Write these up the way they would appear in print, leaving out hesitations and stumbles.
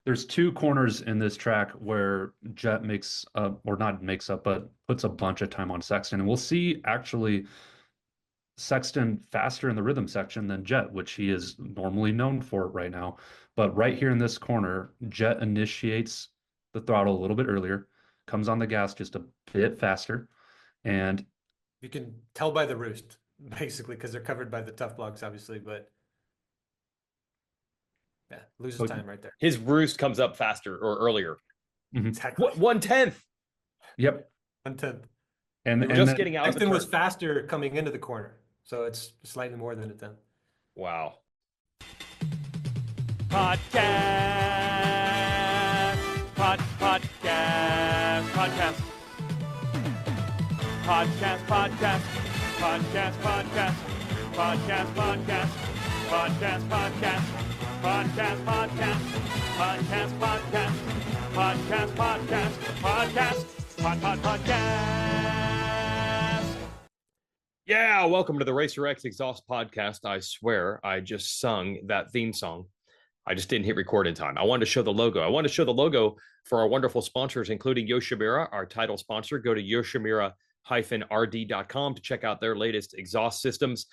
There's two corners in this track where Jet makes up, or not makes up, but puts a bunch of time on Sexton. And we'll see actually Sexton faster in the rhythm section than Jet, which he is normally known for right now. But right here in this corner, Jet initiates the throttle a little bit earlier, comes on the gas just a bit faster, and You can tell by the roost, basically, because they're covered by the tough blocks, obviously, but yeah, loses oh, time right there. His roost comes up faster or earlier. mhm. Exactly. What 1/10? Yep. 1/10. And We were and just then getting out of the Sexton was turn. faster coming into the corner, so it's slightly more than a 10. Wow. Yeah, welcome to the Racer X Exhaust Podcast. I swear I just sung that theme song. I just didn't hit record in time. I wanted to show the logo. I wanted to show the logo for our wonderful sponsors, including Yoshimura, our title sponsor. Go to yoshimura-rd.com to check out their latest exhaust systems.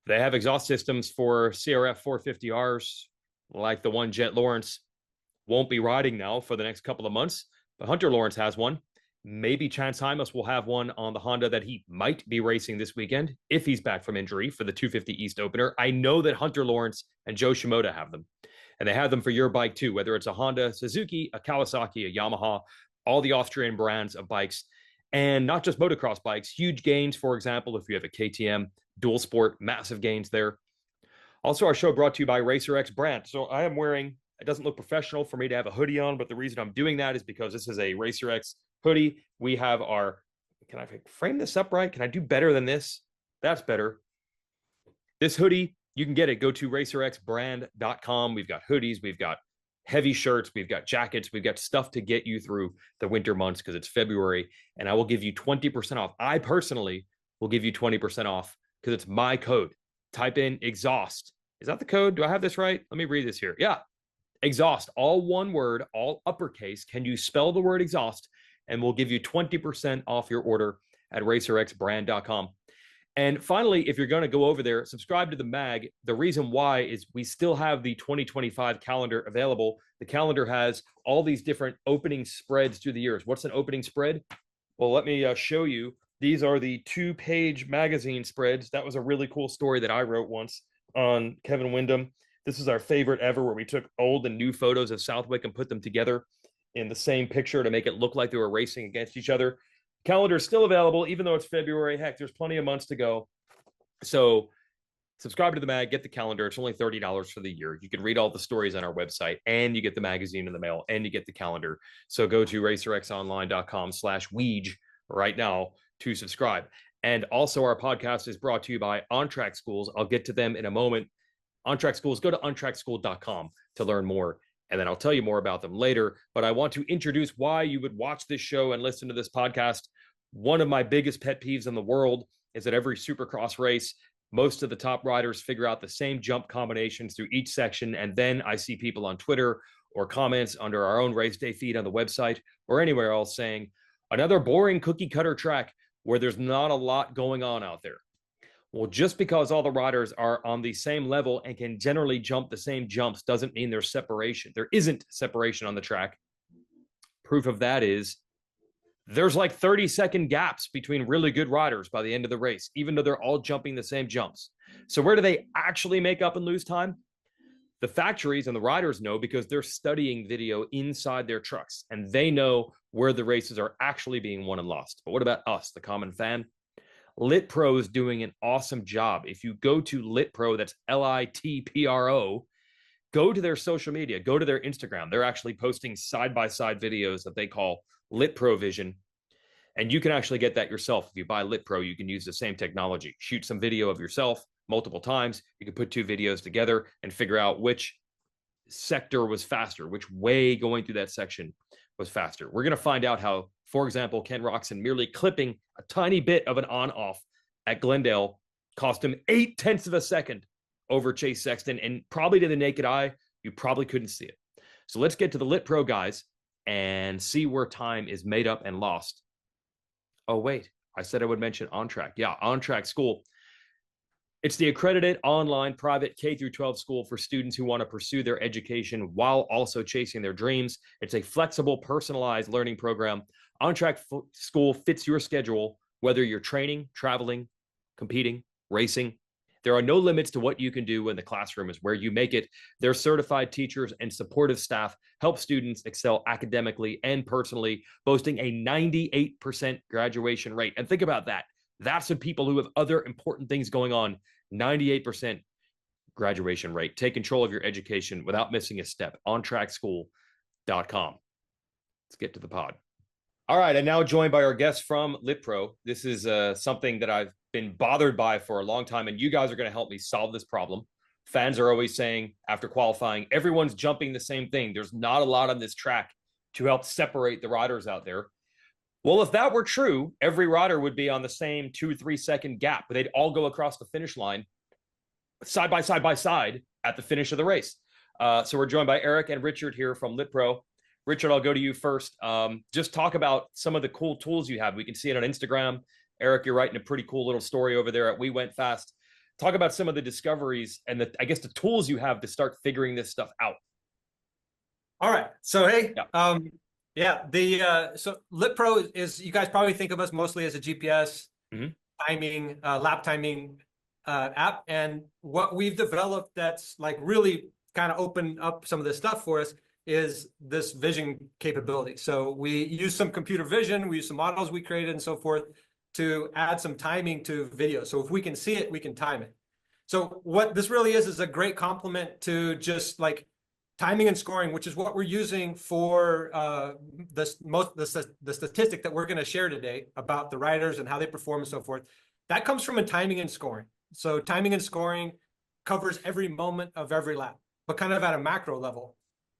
They have exhaust systems for CRF 450Rs, like the one Jet Lawrence won't be riding now for the next couple of months, but Hunter Lawrence has one. Maybe Chance Hymas will have one on the Honda that he might be racing this weekend if he's back from injury for the 250 East opener. I know that Hunter Lawrence and Joe Shimoda have them, and they have them for your bike too, whether it's a Honda, Suzuki, a Kawasaki, a Yamaha, all the Austrian brands of bikes, and not just motocross bikes. Huge gains, for example, if you have a KTM, dual sport, massive gains there. Also, our show brought to you by Racer X brand. So I am wearing, it doesn't look professional for me to have a hoodie on, but the reason I'm doing that is because this is a Racer X hoodie. We have our, can I frame this up right? Can I do better than this? That's better. This hoodie, you can get it. Go to racerxbrand.com. We've got hoodies, we've got heavy shirts, we've got jackets, we've got stuff to get you through the winter months because it's February, and I will give you 20% off. I personally will give you 20% off because it's my code. Type in exhaust. Is that the code? Do I have this right? Let me read this here. Yeah. Exhaust, all one word, all uppercase. Can you spell the word exhaust? And we'll give you 20% off your order at racerxbrand.com. And finally, if you're going to go over there, subscribe to the mag. The reason why is we still have the 2025 calendar available. The calendar has all these different opening spreads through the years. What's an opening spread? Well, let me show you. These are the 2-page magazine spreads. That was a really cool story that I wrote once on Kevin Windham. This is our favorite ever, where we took old and new photos of Southwick and put them together in the same picture to make it look like they were racing against each other. Calendar is still available, even though it's February. Heck, there's plenty of months to go. So subscribe to the mag, get the calendar. It's only $30 for the year. You can read all the stories on our website, and you get the magazine in the mail, and you get the calendar. So go to racerxonline.com/weege right now to subscribe. And also, our podcast is brought to you by OnTrack Schools. I'll get to them in a moment. OnTrack Schools, go to ontrackschool.com to learn more, and then I'll tell you more about them later. But I want to introduce why you would watch this show and listen to this podcast. One of my biggest pet peeves in the world is that every Supercross race, most of the top riders figure out the same jump combinations through each section, and then I see people on Twitter or comments under our own race day feed on the website or anywhere else saying, another boring cookie cutter track where there's not a lot going on out there. Well, just because all the riders are on the same level and can generally jump the same jumps doesn't mean there's separation. There isn't separation on the track. Proof of that is there's like 30-second gaps between really good riders by the end of the race, even though they're all jumping the same jumps. So where do they actually make up and lose time? The factories and the riders know because they're studying video inside their trucks, and they know where the races are actually being won and lost. But what about us, the common fan? LitPro is doing an awesome job. If you go to LitPro, that's LITPRO, go to their social media, go to their Instagram. They're actually posting side-by-side videos that they call LitPro Vision. And you can actually get that yourself. If you buy LitPro, you can use the same technology. Shoot some video of yourself multiple times. You can put two videos together and figure out which sector was faster, which way going through that section was faster. We're going to find out how, for example, Ken Roczen merely clipping a tiny bit of an on-off at Glendale cost him 0.8 of a second over Chase Sexton, and probably to the naked eye, you probably couldn't see it. So let's get to the LitPro guys and see where time is made up and lost. Oh, wait, I said I would mention OnTrack. Yeah, OnTrack School. It's the accredited online private K through 12 school for students who want to pursue their education while also chasing their dreams. It's a flexible, personalized learning program. OnTrack School fits your schedule, whether you're training, traveling, competing, racing. There are no limits to what you can do when the classroom is where you make it. Their certified teachers and supportive staff help students excel academically and personally, boasting a 98% graduation rate. And think about that. That's for people who have other important things going on. 98% graduation rate. Take control of your education without missing a step. OnTrackSchool.com. Let's get to the pod. All right, I'm now joined by our guest from LitPro. This is something that I've been bothered by for a long time, and you guys are going to help me solve this problem. Fans are always saying after qualifying, everyone's jumping the same thing. There's not a lot on this track to help separate the riders out there. Well, if that were true, every rider would be on the same 2-3 second gap, but they'd all go across the finish line side by side at the finish of the race. So we're joined by Eric and Richard here from LitPro. Richard, I'll go to you first. Just talk about some of the cool tools you have. We can see it on Instagram. Eric, you're writing a pretty cool little story over there at We Went Fast. Talk about some of the discoveries and the tools you have to start figuring this stuff out. All right. So, hey, yeah. So LitPro is, you guys probably think of us mostly as a GPS timing, lap timing app. And what we've developed that's like really kind of opened up some of this stuff for us is this vision capability. So we use some computer vision, we use some models we created and so forth to add some timing to video. So if we can see it, we can time it. So what this really is a great complement to just like timing and scoring, which is what we're using for the statistic that we're going to share today about the riders and how they perform and so forth. That comes from a timing and scoring. So timing and scoring covers every moment of every lap, but kind of at a macro level.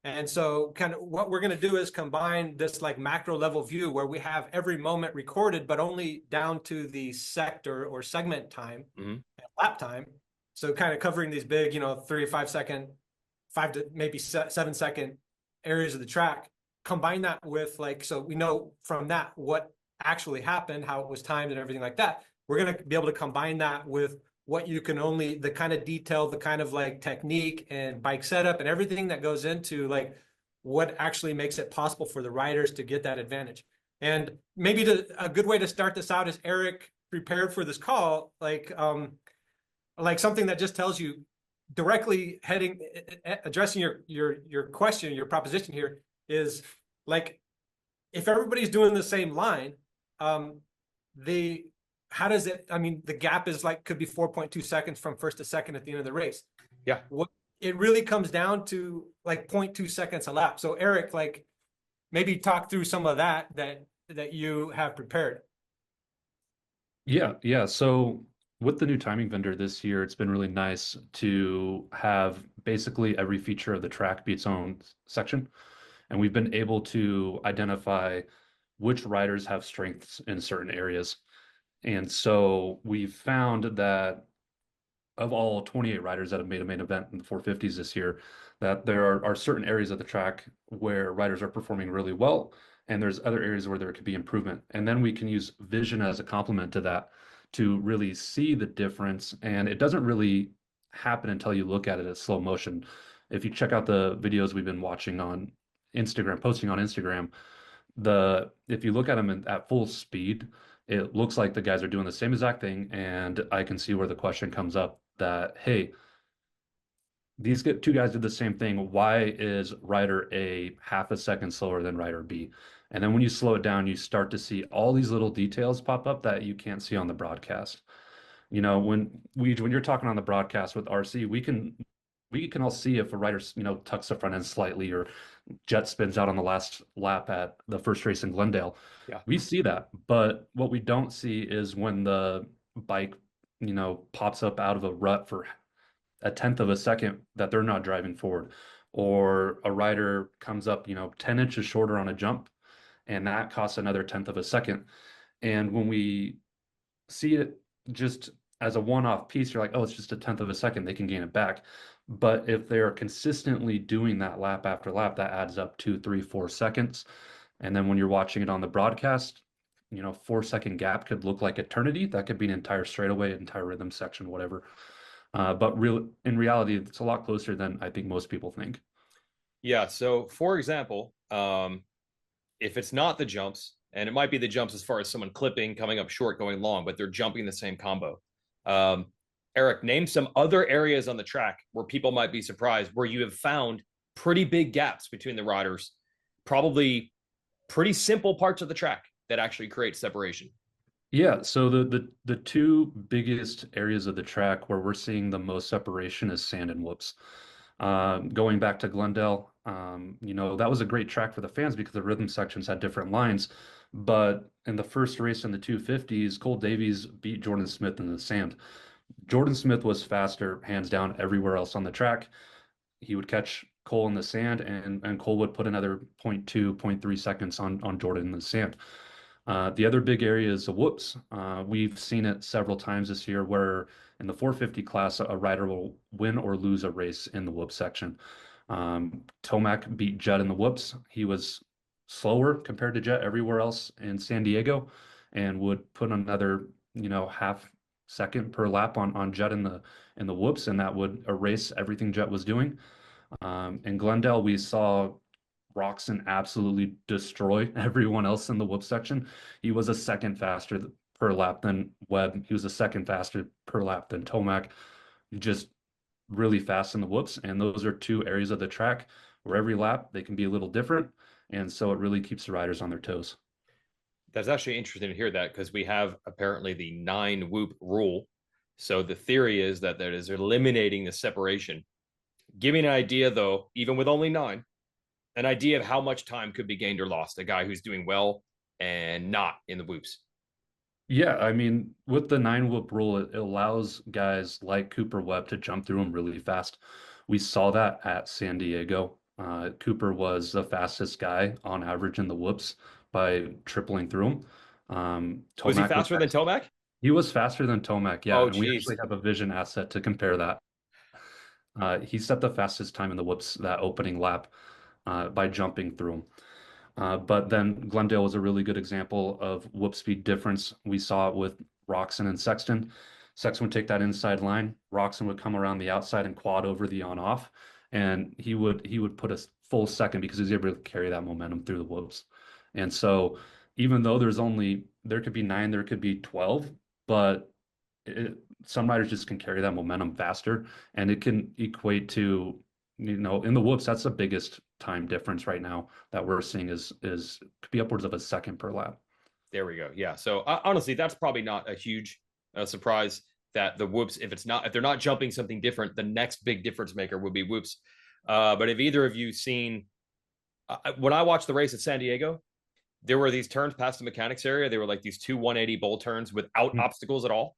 And so kind of what we're going to do is combine this like macro level view where we have every moment recorded, but only down to the sector or segment time, lap time. So kind of covering these big, 3 to 5 second, 5 to maybe 7 second areas of the track. Combine that with so we know from that what actually happened, how it was timed and everything like that. We're going to be able to combine that with what you can only, the kind of detail, the kind of technique and bike setup and everything that goes into what actually makes it possible for the riders to get that advantage. And maybe a good way to start this out is Eric prepared for this call, something that just tells you directly addressing your question, your proposition here is if everybody's doing the same line, how does it, the gap is could be 4.2 seconds from first to second at the end of the race. Yeah. It really comes down to 0.2 seconds a lap. So Eric, maybe talk through some of that you have prepared. Yeah. So with the new timing vendor this year, it's been really nice to have basically every feature of the track be its own section. And we've been able to identify which riders have strengths in certain areas. And so we've found that of all 28 riders that have made a main event in the 450s this year, that there are certain areas of the track where riders are performing really well, and there's other areas where there could be improvement. And then we can use vision as a complement to that to really see the difference. And it doesn't really happen until you look at it as slow motion. If you check out the videos we've been watching on Instagram, posting on Instagram, if you look at them at full speed, it looks like the guys are doing the same exact thing. And I can see where the question comes up that, hey, these two guys did the same thing. Why is rider A half a second slower than rider B? And then when you slow it down, you start to see all these little details pop up that you can't see on the broadcast. When you're talking on the broadcast with RC, we can all see if a rider, tucks the front end slightly or jet spins out on the last lap at the first race in Glendale. Yeah. We see that. But what we don't see is when the bike, pops up out of a rut for a tenth of a second that they're not driving forward, or a rider comes up, 10 inches shorter on a jump, and that costs another tenth of a second. And when we see it just as a one-off piece, you're like, oh, it's just a tenth of a second, they can gain it back. But if they are consistently doing that lap after lap, that adds up to 3, 4 seconds. And then when you're watching it on the broadcast, 4 second gap could look like eternity. That could be an entire straightaway, entire rhythm section, whatever. But in reality, it's a lot closer than I think most people think. Yeah. So, for example, if it's not the jumps, and it might be the jumps as far as someone clipping, coming up short, going long, but they're jumping the same combo. Eric, name some other areas on the track where people might be surprised, where you have found pretty big gaps between the riders, probably pretty simple parts of the track that actually create separation. Yeah, so the two biggest areas of the track where we're seeing the most separation is sand and whoops. Going back to Glendale, that was a great track for the fans because the rhythm sections had different lines. But in the first race in the 250s, Cole Davies beat Jordan Smith in the sand. Jordan Smith was faster, hands down, everywhere else on the track. He would catch Cole in the sand, and Cole would put another 0.2, 0.3 seconds on Jordan in the sand. The other big area is the whoops. We've seen it several times this year where in the 450 class, a rider will win or lose a race in the whoop section. Tomac beat Judd in the whoops. He was slower compared to Jet everywhere else in San Diego and would put another, half second per lap on Judd in the whoops, and that would erase everything Jet was doing. In Glendale, we saw Roxon absolutely destroy everyone else in the whoop section. He was a second faster per lap than Webb. He was a second faster per lap than Tomac. Just really fast in the whoops. And those are two areas of the track where every lap they can be a little different. And so it really keeps the riders on their toes. That's actually interesting to hear that because we have apparently the 9 whoop rule. So the theory is that is eliminating the separation. Give me an idea, though, even with only 9, an idea of how much time could be gained or lost. A guy who's doing well and not in the whoops. Yeah, I mean, with the 9 whoop rule, it allows guys like Cooper Webb to jump through them really fast. We saw that at San Diego. Cooper was the fastest guy on average in the whoops by tripling through them. Was he Tomac faster than Tomac? He was faster than Tomac, yeah, Oh, and we geez. actually have a vision asset to compare that. He set the fastest time in the whoops that opening lap by jumping through them. But then Glendale was a really good example of whoop speed difference. We saw it with Roxon and Sexton. Sexton would take that inside line. Roxon would come around the outside and quad over the on off, and he would put a full second because he was able to carry that momentum through the whoops. And so even though there could be 9, there could be 12, but some riders just can carry that momentum faster, and it can equate to, in the whoops, that's the biggest time difference right now that we're seeing is could be upwards of a second per lap. There we go. Yeah. So honestly, that's probably not a huge surprise that the whoops, if they're not jumping something different, the next big difference maker would be whoops. But have either of you seen, when I watched the race at San Diego, there were these turns past the mechanics area. They were like these 2 180 bowl turns without obstacles at all.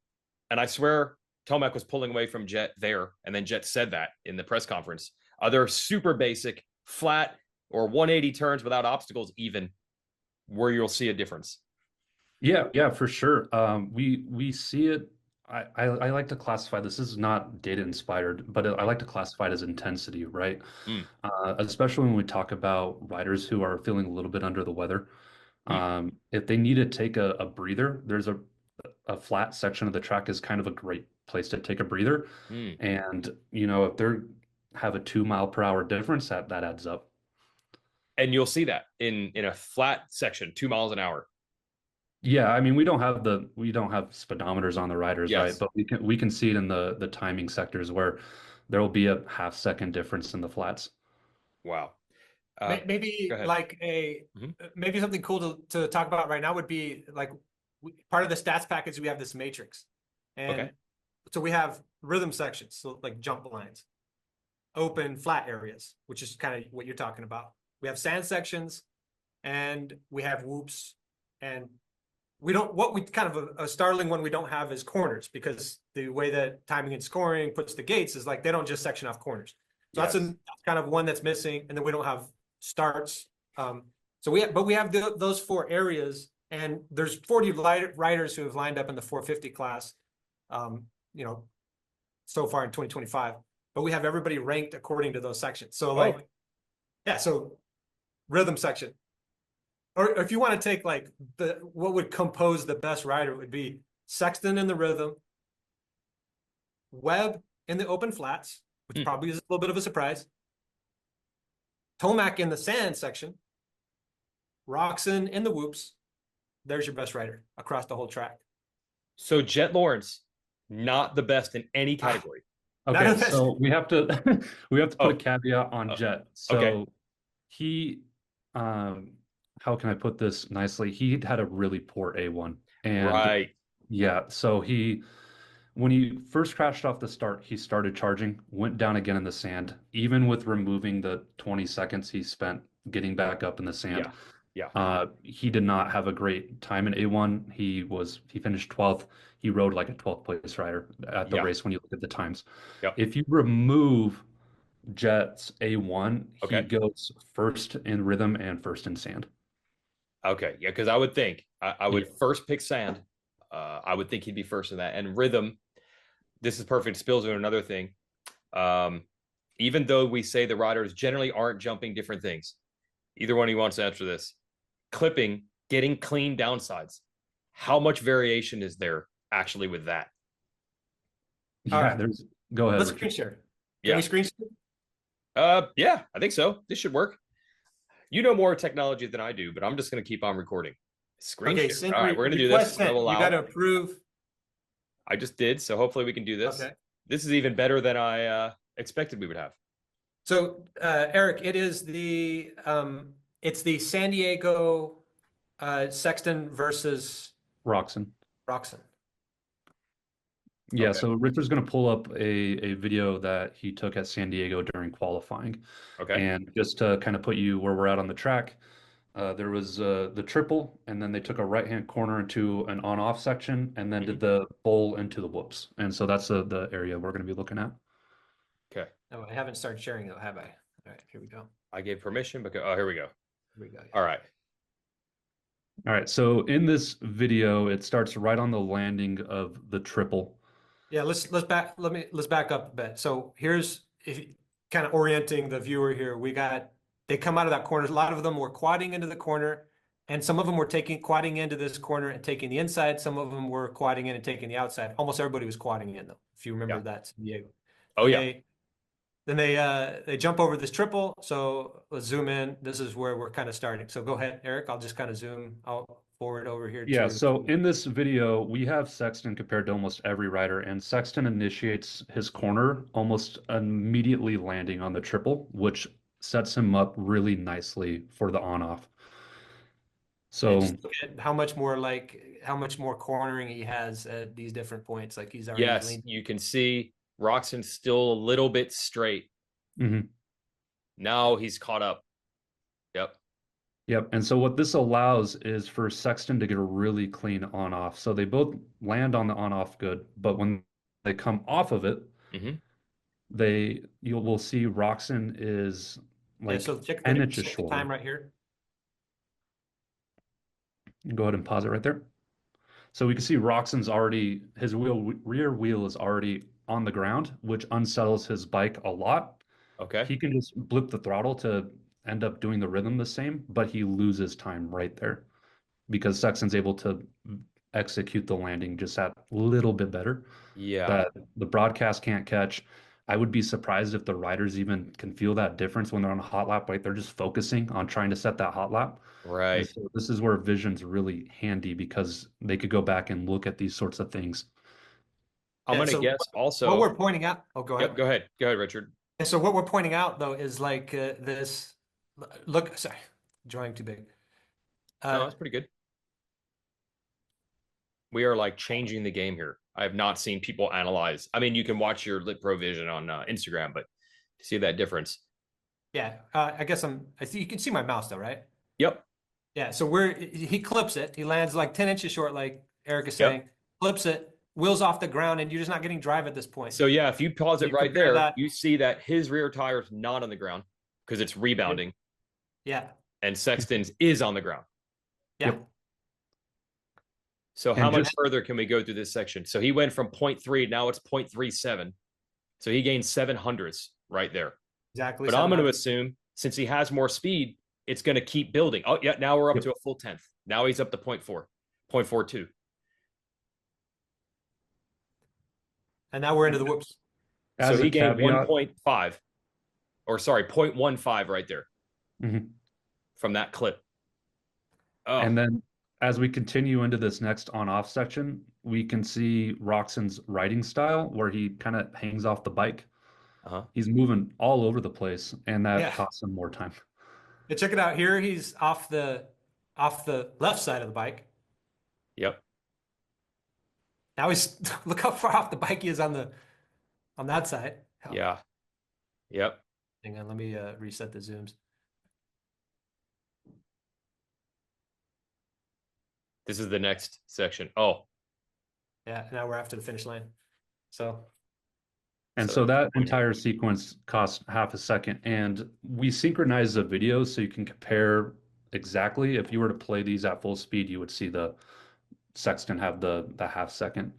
And I swear Tomac was pulling away from Jet there. And then Jet said that in the press conference. They're super basic, flat, or 180 turns without obstacles, even where you'll see a difference. Yeah, for sure. We see it. I like to classify this is not data inspired, but I like to classify it as intensity, right? Especially when we talk about riders who are feeling a little bit under the weather. If they need to take a breather, there's a flat section of the track is kind of a great place to take a breather. And if they're have a 2 mile per hour difference, that adds up. And you'll see that in a flat section, 2 miles an hour. Yeah, I mean we don't have speedometers on the riders, Yes. right? But we can see it in the timing sectors where there will be a half-second difference in the flats. Wow. Maybe go ahead. like maybe something cool to talk about right now would be like part of the stats package. We have this matrix, and so we have rhythm sections, so like jump lines, open flat areas, which is kind of what you're talking about. We have sand sections, and we have whoops, and we don't. What we kind of a startling one we don't have is corners, because the way that timing and scoring puts the gates is like they don't just section off corners. So that's kind of one that's missing, and then we don't have starts. So we have those 4 areas, and there's 40 riders who have lined up in the 450 class, so far in 2025. but we have everybody ranked according to those sections. So like, yeah, so rhythm section. Or if you want to take like what would compose the best rider, it would be Sexton in the rhythm, Webb in the open flats, which probably is a little bit of a surprise, Tomac in the sand section, Roxon in the whoops. There's your best rider across the whole track. So Jet Lawrence, not the best in any category. Okay, so we have to put a caveat on Jet. So he, how can I put this nicely? He had a really poor A1, and yeah, so when he first crashed off the start, he started charging, went down again in the sand, even with removing the 20 seconds he spent getting back up in the sand. He did not have a great time in A1. He finished 12th. He rode like a 12th place rider at the race when you look at the times. If you remove Jet's A1, he goes first in rhythm and first in sand. Okay, yeah, because I would think I would first pick sand. I would think he'd be first in that. And rhythm, this is perfect. Spills into another thing. Even though we say the riders generally aren't jumping different things, either one of you wants to answer this. Clipping, getting clean downsides. How much variation is there actually with that? Yeah, go ahead. Let's screen share. Can we screen share? Yeah, I think so. This should work. You know more technology than I do, but I'm just going to keep on recording. Screen share. All right, we're going to do this. You got to approve. I just did, so hopefully we can do this. Okay. This is even better than I expected we would have. So, Eric, it is it's the San Diego Sexton versus Roxon. Yeah, so Richard's going to pull up a video that he took at San Diego during qualifying. And just to kind of put you where we're at on the track, there was the triple, and then they took a right-hand corner into an on-off section, and then did the bowl into the whoops. And so that's the area we're going to be looking at. Okay. Oh, I haven't started sharing though, have I? All right, here we go. I gave permission, but here we go. Here we go. All right. All right. So in this video, it starts right on the landing of the triple. Yeah, let's back up a bit. So here's kind of orienting the viewer here. They come out of that corner. A lot of them were quadding into the corner, and some of them were quadding into this corner and taking the inside. Some of them were quadding in and taking the outside. Almost everybody was quadding in though, if you remember that, San Diego. Then they jump over this triple. So let's zoom in. This is where we're kind of starting. So go ahead, Eric. I'll just kind of zoom out forward over here. Yeah, so in this video, we have Sexton compared to almost every rider, and Sexton initiates his corner almost immediately landing on the triple, which sets him up really nicely for the on-off. So just look at how much more cornering he has at these different points. Like he's already you can see Roxon's still a little bit straight. Now he's caught up. Yep. And so what this allows is for Sexton to get a really clean on-off. So they both land on the on-off good, but when they come off of it, we'll see Roxon is like so check 10 inches short. Time right here. Go ahead and pause it right there. So we can see Roxon's his rear wheel is already on the ground, which unsettles his bike a lot. He can just blip the throttle to end up doing the rhythm the same, but he loses time right there because Sexton's able to execute the landing just that little bit better. That the broadcast can't catch. I would be surprised if the riders even can feel that difference when they're on a hot lap, right? They're just focusing on trying to set that hot lap. Right. So this is where vision's really handy because they could go back and look at these sorts of things. I'm going to guess also. What we're pointing out. Oh, go ahead. Go ahead, Richard. And so what we're pointing out though is like this. Look, sorry, drawing too big. No, that's pretty good. We are like changing the game here. I have not seen people analyze. I mean, you can watch your LitPro vision on Instagram, but to see that difference. Yeah, I guess I see you can see my mouse though, right? Yep. Yeah, so he clips it. He lands like 10 inches short, like Eric is saying. Clips it, wheels off the ground, and you're just not getting drive at this point. So yeah, if you pause it right there, you see that his rear tire is not on the ground because it's rebounding. Yeah. And Sexton's is on the ground. Yeah. Yep. So how much further can we go through this section? So he went from 0.3, now it's 0.37. So he gained 700ths right there. Exactly. But I'm going to assume since he has more speed, it's going to keep building. Oh, yeah. Now we're up to a full 10th. Now he's up to 0.42. And now we're into the whoops. So he gained caveat, 1.5, or sorry, 0.15 right there Mhm. from that clip. Oh, And then as we continue into this next on-off section, we can see Roxon's riding style where he kind of hangs off the bike. He's moving all over the place, and that costs him more time. Yeah, check it out here. He's off the left side of the bike. Yep. Now he's look how far off the bike he is on that side. Yeah. Yep. Hang on, let me reset the zooms. This is the next section. Oh. Yeah, now we're after the finish line. So so that entire sequence costs half a second, and we synchronize the videos so you can compare exactly. If you were to play these at full speed, you would see the Sexton have the half second.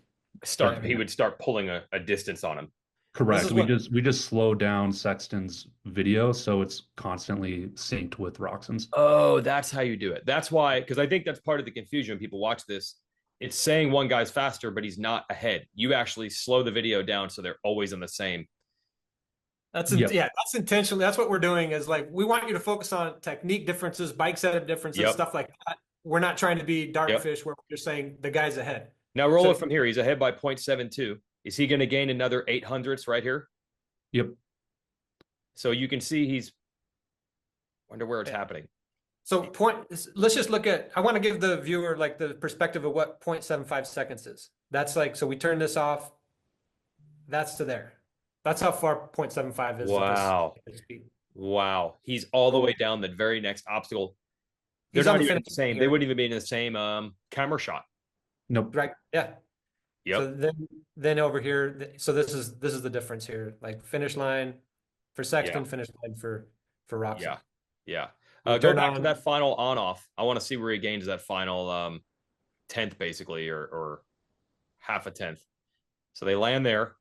He would start pulling a distance on him. Correct. We just slow down Sexton's video so it's constantly synced with Roxon's. Oh, that's how you do it. That's why, because I think that's part of the confusion when people watch this. It's saying one guy's faster, but he's not ahead. You actually slow the video down so they're always on the same. That's that's intentionally. That's what we're doing is like we want you to focus on technique differences, bike setup differences, stuff like that. We're not trying to be dartfish where we're saying the guy's ahead. Now roll it from here. He's ahead by 0.72. Is he going to gain another 800ths right here? Yep. So you can see he's wonder where it's happening. So let's just look at, I want to give the viewer like the perspective of what 0.75 seconds is. That's like, so we turn this off. That's to there. That's how far 0.75 is. Wow. Wow. He's all the way down the very next obstacle. They're not even the same. They wouldn't even be in the same camera shot. Nope. Right. Yeah. Yep. So then over here, so this is the difference here. Like finish line for Sexton, finish line for Roxon. Yeah. Yeah. Go back to that final on off. I want to see where he gains that final 10th basically, or half a 10th. So they land there.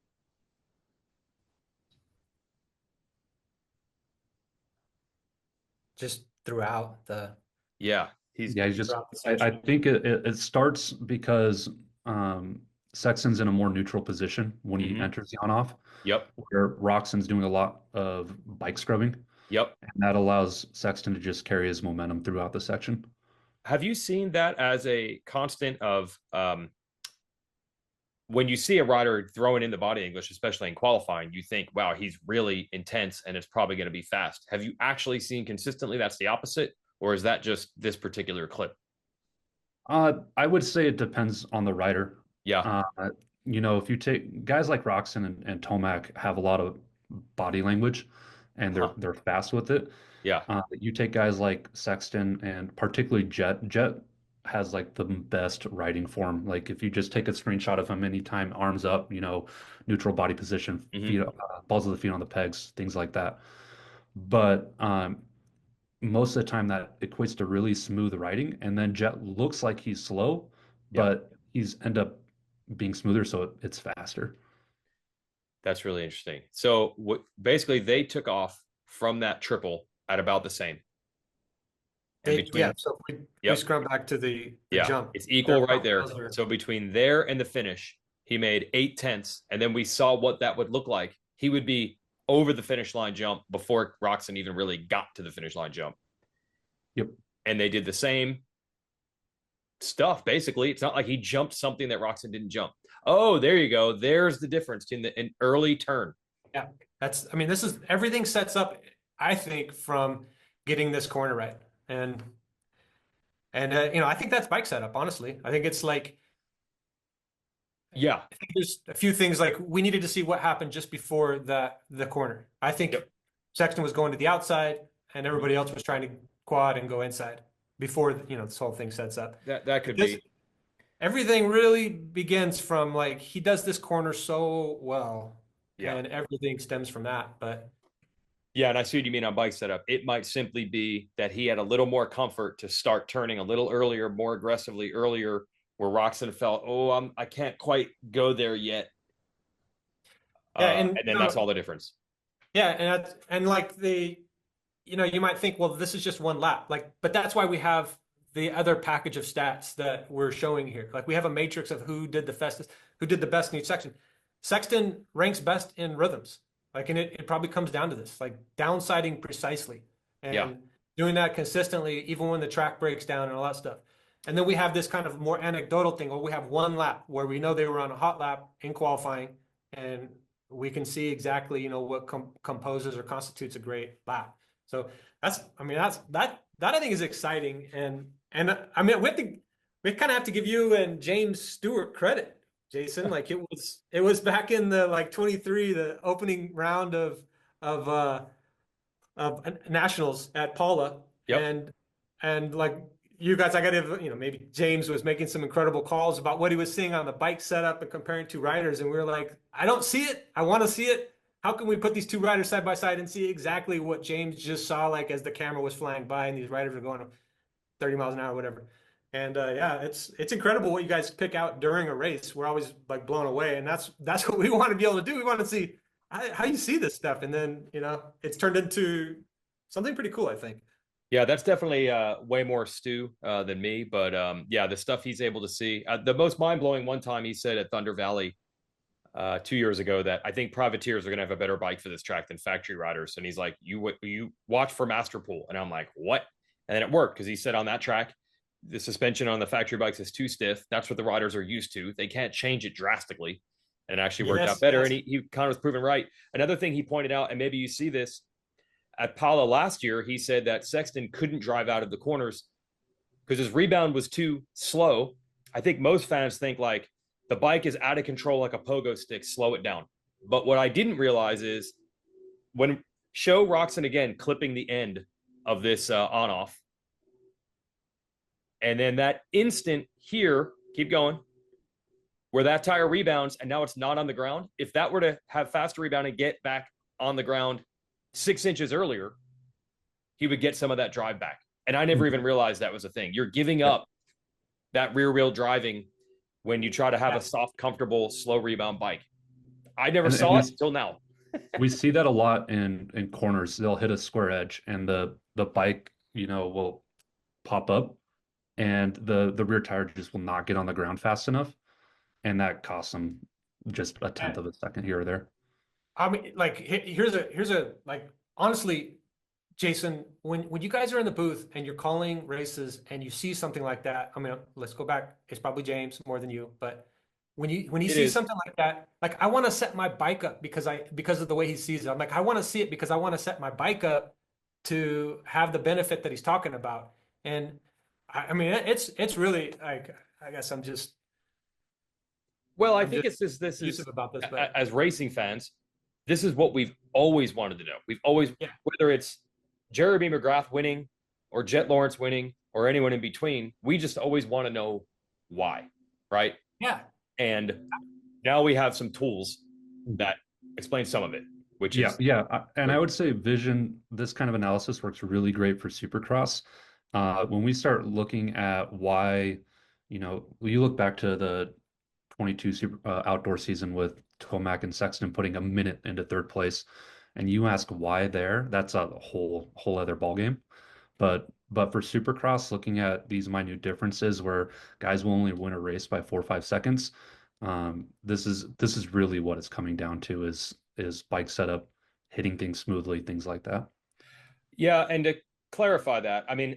Just throughout the. Yeah. He's just, I think it starts because Sexton's in a more neutral position when he enters the on-off. Yep. Where Roxon's doing a lot of bike scrubbing. Yep. And that allows Sexton to just carry his momentum throughout the section. Have you seen that as a constant of when you see a rider throwing in the body English, especially in qualifying, you think, wow, he's really intense and it's probably going to be fast. Have you actually seen consistently that's the opposite? Or is that just this particular clip? I would say it depends on the rider. Yeah. If you take guys like Roxon and Tomac have a lot of body language and they're fast with it. Yeah. You take guys like Sexton and particularly Jet has like the best riding form. Like if you just take a screenshot of him anytime, arms up, neutral body position, feet, balls of the feet on the pegs, things like that. But most of the time that equates to really smooth riding, and then Jet looks like he's slow, but he's end up being smoother, so it's faster. That's really interesting. So basically they took off from that triple at about the same. So we scrum back to the jump. It's equal right there. So between there and the finish, he made 0.8, and then we saw what that would look like. He would be over the finish line jump before Roxon even really got to the finish line jump. Yep. And they did the same stuff, basically. It's not like he jumped something that Roxon didn't jump. Oh, there you go. There's the difference in an early turn. Yeah. This is everything sets up, I think, from getting this corner right. And I think that's bike setup, honestly. I think it's like, yeah, I think there's a few things like we needed to see what happened just before the corner. I think Sexton was going to the outside and everybody else was trying to quad and go inside before, this whole thing sets up. That could be. Everything really begins from like, he does this corner so well and everything stems from that. But yeah, and I see what you mean on bike setup. It might simply be that he had a little more comfort to start turning a little earlier, more aggressively earlier, where Roxon felt, I can't quite go there yet. Yeah, and then that's all the difference. Yeah, and like you might think, well, this is just one lap, like, but that's why we have the other package of stats that we're showing here. Like we have a matrix of who did the fastest, who did the best in each section. Sexton ranks best in rhythms. Like, and it probably comes down to this, like downsiding precisely and doing that consistently, even when the track breaks down and all that stuff. And then we have this kind of more anecdotal thing where we have one lap where we know they were on a hot lap in qualifying, and we can see exactly, what composes or constitutes a great lap. So that I think is exciting. And I mean, we kind of have to give you and James Stewart credit, Jason. Like it was back in the like 23, the opening round of nationals at Paula. Yep. And like you guys, I got to, maybe James was making some incredible calls about what he was seeing on the bike setup and comparing two riders. And we were like, I don't see it. I want to see it. How can we put these two riders side by side and see exactly what James just saw, like as the camera was flying by and these riders are going 30 miles an hour, whatever. And yeah, it's incredible what you guys pick out during a race. We're always like blown away. And that's what we want to be able to do. We want to see how you see this stuff. And then, it's turned into something pretty cool, I think. Yeah, that's definitely way more Stu than me. But yeah, the stuff he's able to see. The most mind-blowing one time he said at Thunder Valley 2 years ago that I think privateers are going to have a better bike for this track than factory riders. And he's like, you watch for Master Pool. And I'm like, what? And then it worked because he said on that track, the suspension on the factory bikes is too stiff. That's what the riders are used to. They can't change it drastically. And it actually worked out better. Yes. And he kind of was proven right. Another thing he pointed out, and maybe you see this, at Pala last year, he said that Sexton couldn't drive out of the corners because his rebound was too slow. I think most fans think like the bike is out of control like a pogo stick, slow it down. But what I didn't realize is when Show Roxon again clipping the end of this on-off, and then that instant here, keep going, where that tire rebounds and now it's not on the ground. If that were to have faster rebound and get back on the ground 6 inches earlier, he would get some of that drive back. And I never even realized that was a thing. You're giving up that rear wheel driving when you try to have a soft, comfortable, slow rebound bike. I never saw it until now. We see that a lot in corners. They'll hit a square edge and the bike, will pop up and the rear tire just will not get on the ground fast enough. And that costs them just a tenth of a second here or there. I mean, like, here's a like, honestly, Jason, when you guys are in the booth and you're calling races and you see something like that, I mean, let's go back. It's probably James more than you, but when he sees something like that, like I want to set my bike up because of the way he sees it. I'm like, I want to see it because I want to set my bike up to have the benefit that he's talking about. And I mean, it's really like, I guess I'm just. Well, I think it's this is about this, but as racing fans, this is what we've always wanted to know. We've always, whether it's Jeremy McGrath winning or Jet Lawrence winning or anyone in between, we just always want to know why, right? Yeah. And now we have some tools that explain some of it, which is. Yeah. And I would say this kind of analysis works really great for Supercross. When we start looking at why, you look back to the 22 outdoor season with Tomac and Sexton putting a minute into third place, and you ask why there, that's a whole other ballgame. But for Supercross, looking at these minute differences where guys will only win a race by 4 or 5 seconds, this is really what it's coming down to is bike setup, hitting things smoothly, things like that. Yeah, and to clarify that, I mean,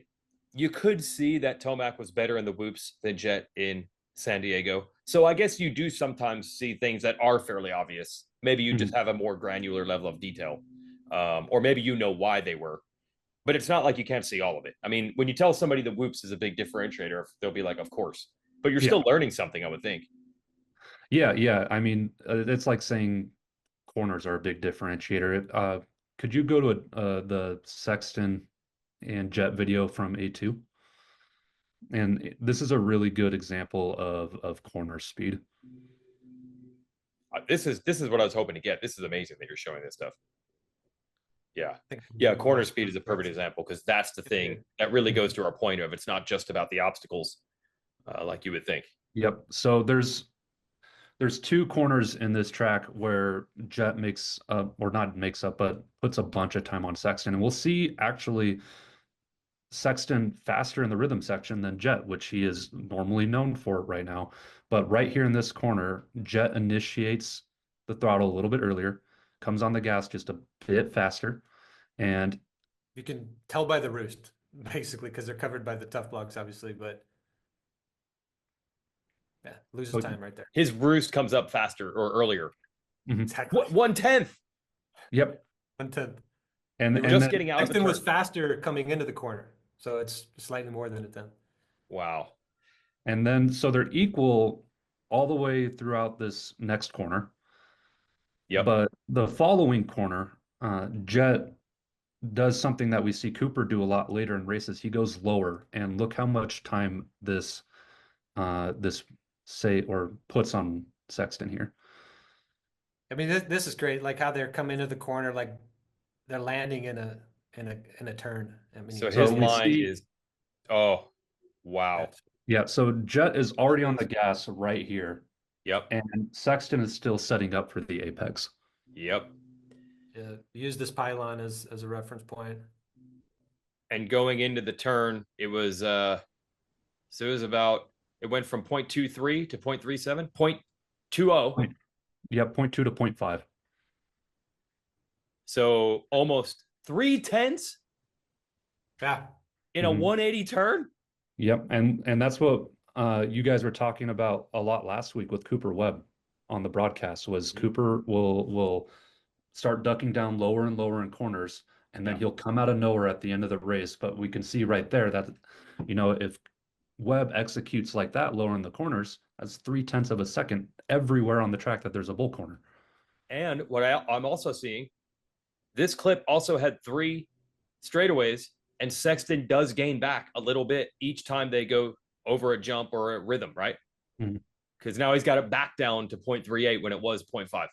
you could see that Tomac was better in the whoops than Jet in San Diego. So I guess you do sometimes see things that are fairly obvious. Maybe you just have a more granular level of detail, or maybe you know why they were. But it's not like you can't see all of it. I mean, when you tell somebody the whoops is a big differentiator, they'll be like, of course. But you're still learning something, I would think. Yeah. I mean, it's like saying corners are a big differentiator. Could you go to the Sexton and Jet video from A2? And this is a really good example of corner speed. This is what I was hoping to get. This is amazing that you're showing this stuff. Yeah. Corner speed is a perfect example because that's the thing that really goes to our point of it's not just about the obstacles like you would think. Yep. So there's two corners in this track where Jet makes up, or not makes up, but puts a bunch of time on Sexton. And we'll see actually Sexton faster in the rhythm section than Jet, which he is normally known for right now. But right here in this corner, Jet initiates the throttle a little bit earlier, comes on the gas just a bit faster, and You can tell by the roost, basically, because they're covered by the tough blocks, obviously, but yeah, loses so, time right there. His roost comes up faster or earlier. Exactly. 1/10. yep. 1/10. And They were and just then, getting out of the Sexton turn. was faster coming into the corner, so it's slightly more than a 10. Wow. and then so they're equal all the way throughout this next corner. Yep. But the following corner, Jet does something that we see Cooper do a lot later in races. He goes lower, and look how much time this say or puts on Sexton here. I mean, this is great. Like how they're coming into the corner, like they're landing in a turn. I mean, So So his we line see- is, oh, wow. Yeah, so Jet is already on the gas right here, Yep. and Sexton is still setting up for the apex. Yep. use this pylon as a reference point. And going into the turn, it was so it was about, it went from 0.23 to 0.37, 0.20. Yeah, 0.2 to 0.5. So almost 0.3 Yeah. in a 180 turn. Yep, and that's what you guys were talking about a lot last week with Cooper Webb on the broadcast. Was Cooper will start ducking down lower and lower in corners, and then he'll come out of nowhere at the end of the race. But we can see right there that, if Webb executes like that lower in the corners, that's 0.3 of a second everywhere on the track that there's a bull corner. And what I'm also seeing, this clip also had 3 straightaways, and Sexton does gain back a little bit each time they go over a jump or a rhythm, right? Because now he's got it back down to 0.38 when it was 0.5.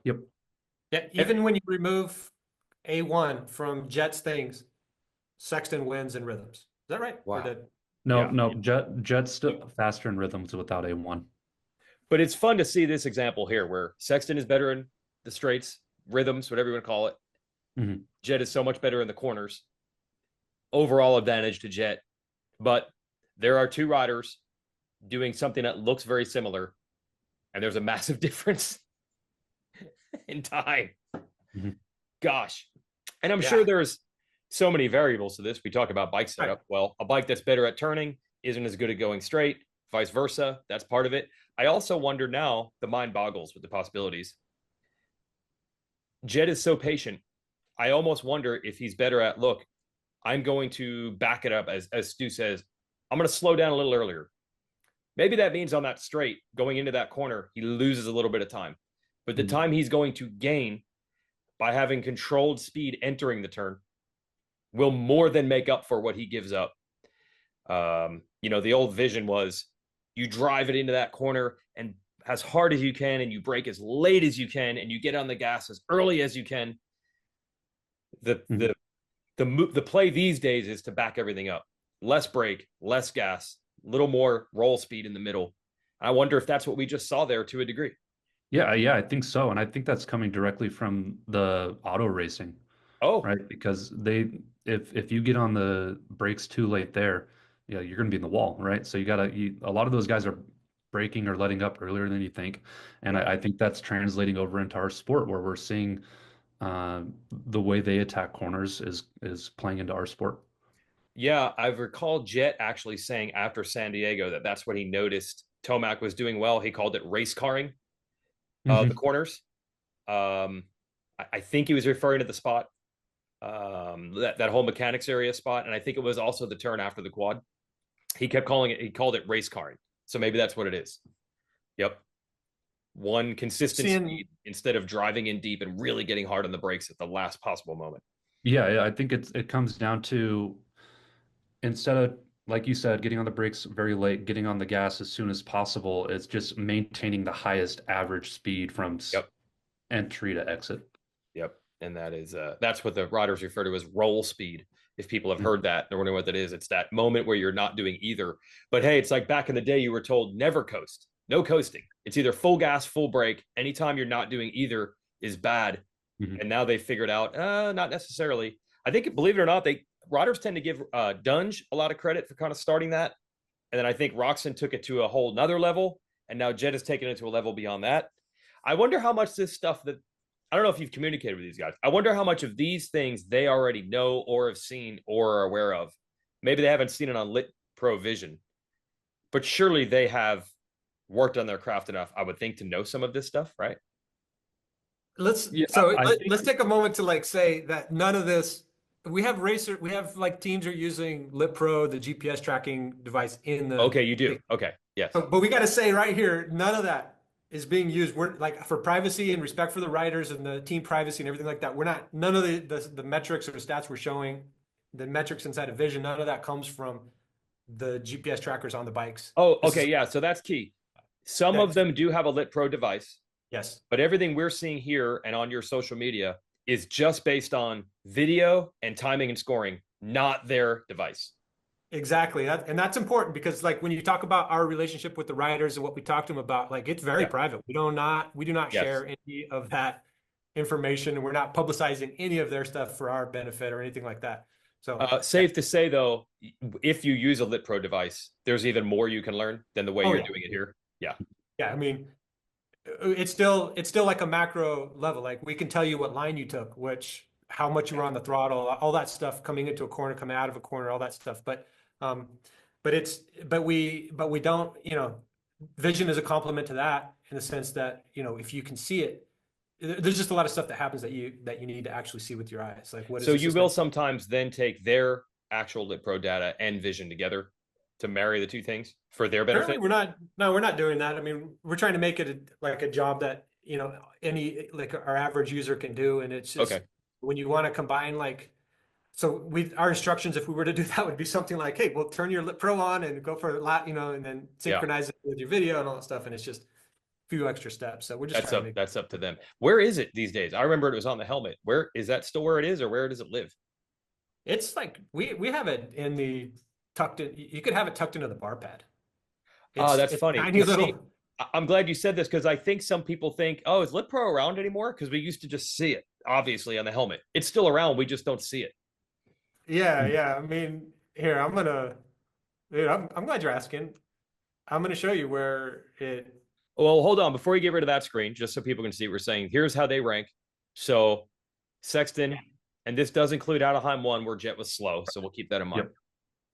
Yep. Yeah. Even when you remove A1 from Jet's things, Sexton wins in rhythms. Is that right? Wow. No, Jet's still faster in rhythms without A1. But it's fun to see this example here where Sexton is better in the straights, rhythms, whatever you want to call it. Jet is so much better in the corners. Overall advantage to Jet. But there are 2 riders doing something that looks very similar, and there's a massive difference in time. Gosh. And I'm sure there's so many variables to this. We talk about bike setup. Well, a bike that's better at turning isn't as good at going straight, vice versa. That's part of it. I also wonder now, the mind boggles with the possibilities. Jet is so patient. I almost wonder if he's better at, look, I'm going to back it up, as Stu says, I'm going to slow down a little earlier. Maybe that means on that straight, going into that corner, he loses a little bit of time. But the time he's going to gain by having controlled speed entering the turn will more than make up for what he gives up. The old vision was you drive it into that corner and as hard as you can, and you brake as late as you can, and you get on the gas as early as you can. The play these days is to back everything up. Less brake, less gas, a little more roll speed in the middle. I wonder if that's what we just saw there to a degree. Yeah, I think so. And I think that's coming directly from the auto racing. Oh, right. Because if you get on the brakes too late there, you're going to be in the wall, right? So a lot of those guys are braking or letting up earlier than you think. And I think that's translating over into our sport where we're seeing the way they attack corners is playing into our sport. Yeah, I recall Jet actually saying after San Diego that that's what he noticed Tomac was doing well. He called it race carring the corners. I think he was referring to the spot, that whole mechanics area spot. And I think it was also the turn after the quad. He called it race carring. So maybe that's what it is. Yep. One consistent speed instead of driving in deep and really getting hard on the brakes at the last possible moment. Yeah, I think it comes down to, instead of, like you said, getting on the brakes very late, getting on the gas as soon as possible, it's just maintaining the highest average speed from entry to exit. Yep. And that's what the riders refer to as roll speed. If people have heard that, they're wondering what that is. It's that moment where you're not doing either. But hey, it's like back in the day, you were told never coast. no coasting. It's either full gas, full brake. Anytime you're not doing either is bad. Mhm. And now they figured out, not necessarily. I think, believe it or not, riders tend to give Dunge a lot of credit for kind of starting that. And then I think Roxon took it to a whole nother level. And now Jet has taken it to a level beyond that. I wonder how much this stuff that, I don't know if you've communicated with these guys. I wonder how much of these things they already know or have seen or are aware of. Maybe they haven't seen it on LitPro Vision, but surely they have worked on their craft enough, I would think, to know some of this stuff, right? Let's Yeah, let's take a moment to like say that none of this. We have like teams are using LitPro, the GPS tracking device in the. Okay, you do. Okay, yes. But we got to say right here, none of that is being used. We're like for privacy and respect for the riders and the team privacy and everything like that. We're not, none of the metrics or the stats we're showing, the metrics inside of Vision, none of that comes from the GPS trackers on the bikes. Oh, okay, yeah. So that's key. Some of them do have a LitPro device. Yes. But everything we're seeing here and on your social media is just based on video and timing and scoring, not their device. Exactly. And that's important because like when you talk about our relationship with the riders and what we talk to them about, like it's very private. We do not share any of that information. We're not publicizing any of their stuff for our benefit or anything like that. So safe to say though, if you use a LitPro device, there's even more you can learn than the way you're doing it here. Yeah. Yeah. I mean, it's still like a macro level. Like we can tell you what line you took, how much you were on the throttle, all that stuff coming into a corner, coming out of a corner, all that stuff. But we don't, Vision is a complement to that in the sense that, if you can see it, there's just a lot of stuff that happens that you need to actually see with your eyes. Like what is so you will sometimes then take their actual LitPro data and Vision together to marry the two things for their benefit? We're not doing that. I mean, we're trying to make it like a job that, any like our average user can do. And it's just when you want to combine our instructions, if we were to do that, would be something like, hey, well, turn your LitPro on and go for a lap, and then synchronize it with your video and all that stuff. And it's just a few extra steps. So we're just that's up to them. Where is it these days? I remember it was on the helmet. Where is that still where it is, or where does it live? It's like we have it in the tucked in. You could have it tucked into the bar pad. That's funny. I'm glad you said this because I think some people think, oh, is LitPro around anymore? Because we used to just see it, obviously, on the helmet. It's still around. We just don't see it. Yeah. I mean, here, I'm glad you're asking. I'm going to show you where it. Well, hold on. Before you get rid of that screen, just so people can see what we're saying, here's how they rank. So Sexton, and this does include Anaheim 1 where Jet was slow. So we'll keep that in mind. Yep.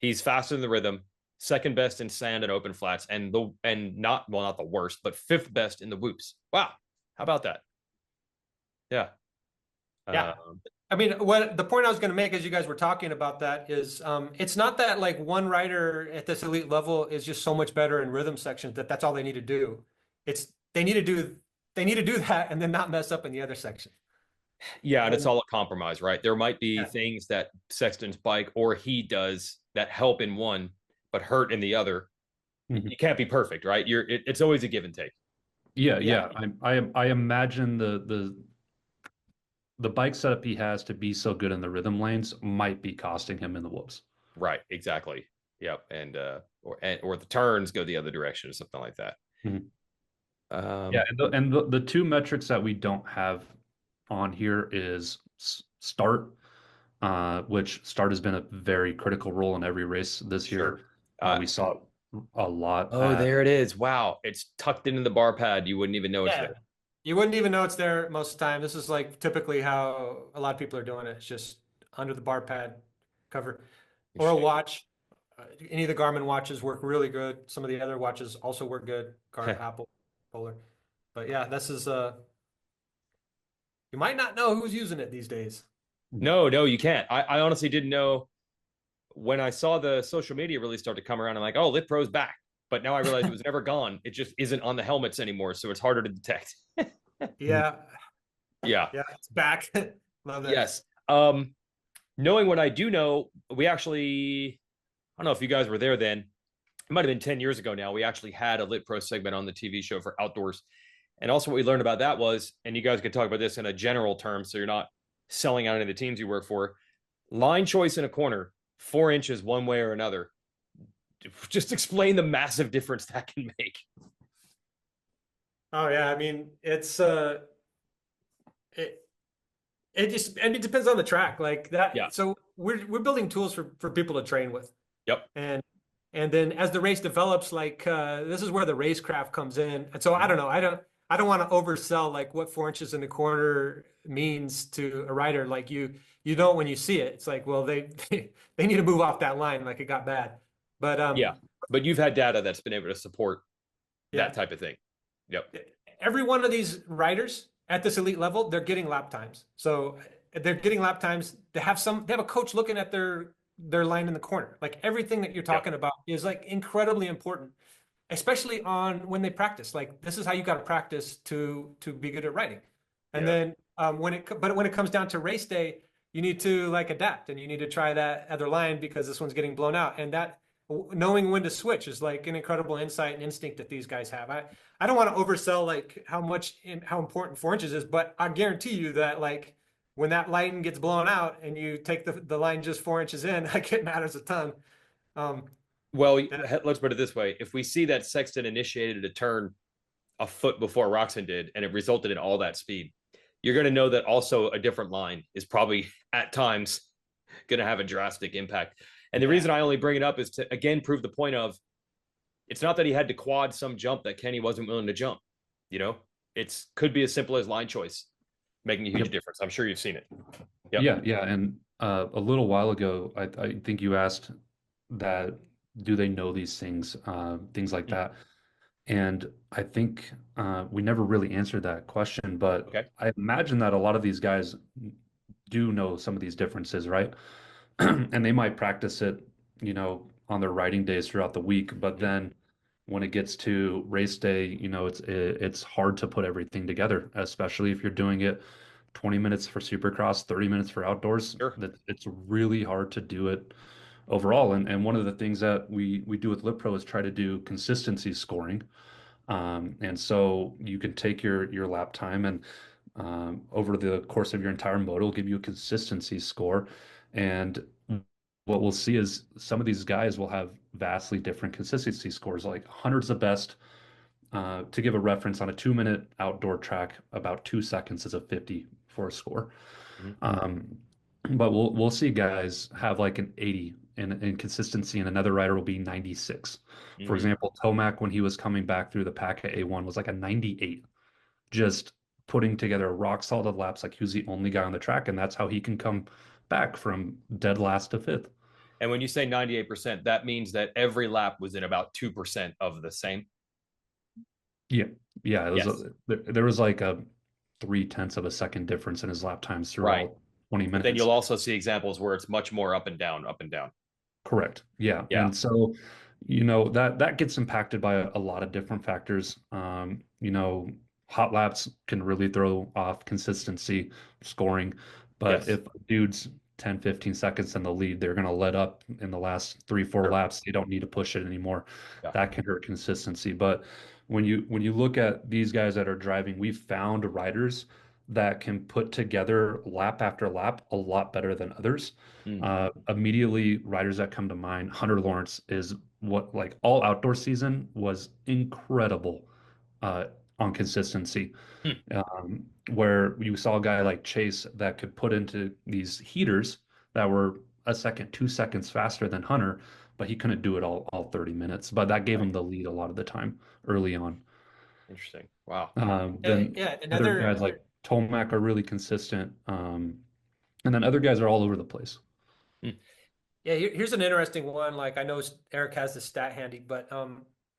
He's faster than the rhythm. Second best in sand and open flats, and not the worst, but fifth best in the whoops. Wow, how about that? Yeah. I mean, the point I was going to make as you guys were talking about that is, it's not that like one rider at this elite level is just so much better in rhythm sections that's all they need to do. It's they need to do that and then not mess up in the other section. Yeah, and it's all a compromise, right? There might be things that Sexton's bike or he does that help in one but hurt in the other. Mm-hmm. You can't be perfect, right? It's always a give and take. Yeah. I imagine the bike setup he has to be so good in the rhythm lanes might be costing him in the whoops. Right, exactly. Yep, and or the turns go the other direction or something like that. Mm-hmm. And the two metrics that we don't have on here is start, which start has been a very critical role in every race this year. We saw a lot. Oh, there it is. Wow. It's tucked into the bar pad. You wouldn't even know it's there. You wouldn't even know it's there most of the time. This is like typically how a lot of people are doing it. It's just under the bar pad cover or a watch. Any of the Garmin watches work really good. Some of the other watches also work good. Garmin, Apple, Polar. But yeah, this is you might not know who's using it these days. No, you can't. I honestly didn't know. When I saw the social media really start to come around, I'm like, oh, LitPro's back. But now I realized it was never gone. It just isn't on the helmets anymore, so it's harder to detect. Yeah, it's back. Love that. Yes. Knowing what I do know, we actually, I don't know if you guys were there then. It might have been 10 years ago now. We actually had a LitPro segment on the TV show for outdoors. And also what we learned about that was, and you guys could talk about this in a general term, so you're not selling out any of the teams you work for, line choice in a corner, 4 inches one way or another. Just explain the massive difference that can make. Oh yeah, I mean it it depends on the track like Yeah. that. So we're building tools for people to train with, Yep. and then as the race develops, like this is where the racecraft comes in. And so I Mhm. don't know, I don't want to oversell like what 4 inches in the corner means to a rider. Like you know when you see it, it's like, well they need to move off that line like it got bad. But Yeah. But you've had data that's been able to support that yeah, type of thing. Yep. every one of these riders at this elite level, they're getting lap times. So they're getting lap times. They have a coach looking at their line in the corner. Like everything that you're Yep. talking about is like incredibly important, especially on when they practice. Like this is how you got to practice to be good at riding. And Yeah. then when it comes down to race day, you need to like adapt and you need to try that other line because this one's getting blown out. And that knowing when to switch is like an incredible insight and instinct that these guys have. I don't want to oversell like how important 4 inches is, but I guarantee you that like when that line gets blown out and you take the line just 4 inches in, like it matters a ton. Um, Well, and let's put it this way. If we see that Sexton initiated a turn a foot before Roxon did, and it resulted in all that speed, you're going to know that also a different line is probably at times going to have a drastic impact. And the reason I only bring it up is to, again, prove the point of it's not that he had to quad some jump that Kenny wasn't willing to jump. You know, it's could be as simple as line choice making a huge difference. I'm sure you've seen it. Yep. Yeah, yeah. And a little while ago, I think you asked that do they know these things, things like that. And I think we never really answered that question, but Okay. I imagine that a lot of these guys do know some of these differences, right? And they might practice it, on their riding days throughout the week, but Mhm. then when it gets to race day, it's hard to put everything together, especially if you're doing it 20 minutes for Supercross, 30 minutes for outdoors. Sure. That it's really hard to do it overall. And one of the things that we do with LitPro is try to do consistency scoring. And so you can take your lap time and over the course of your entire moto, it'll give you a consistency score. And what we'll see is some of these guys will have vastly different consistency scores, like hundreds of best. To give a reference, on a 2 minute outdoor track, about 2 seconds is a 50 for a score. Mhm. Um, but we'll see guys have like an 80 in consistency, and another rider will be 96. For Mhm. example, Tomac, when he was coming back through the pack at A1, was like a 98, just putting together rock solid laps like he was the only guy on the track, and that's how he can come back from dead last to fifth. And when you say 98%, that means that every lap was in about 2% of the same. Yeah, yeah, it was Yes. there was like a 3/10 of a second difference in his lap times through Right. all 20 But then minutes. you'll also see examples where it's much more up and down, up and down. Correct. Yeah. Yeah. And so, that gets impacted by a lot of different factors. Hot laps can really throw off consistency scoring, but Yes. if a dude's 10, 15 seconds in the lead, they're going to let up in the last 3, 4 Sure. laps. They don't need to push it anymore. Yeah. That can hurt consistency. But when you look at these guys that are driving, we've found riders that can put together lap after lap a lot better than others. Mm. Immediately, riders that come to mind, Hunter Lawrence is what, like, all outdoor season was incredible uh, on consistency. Mm. Where you saw a guy like Chase that could put into these heaters that were a second, 2 seconds faster than Hunter, but he couldn't do it all 30 minutes. But that gave Right. him the lead a lot of the time early on. Interesting. Wow. Then yeah, other guys like Tomac are really consistent. And then other guys are all over the place. Mm. Yeah, here's an interesting one. Like I know Eric has the stat handy, but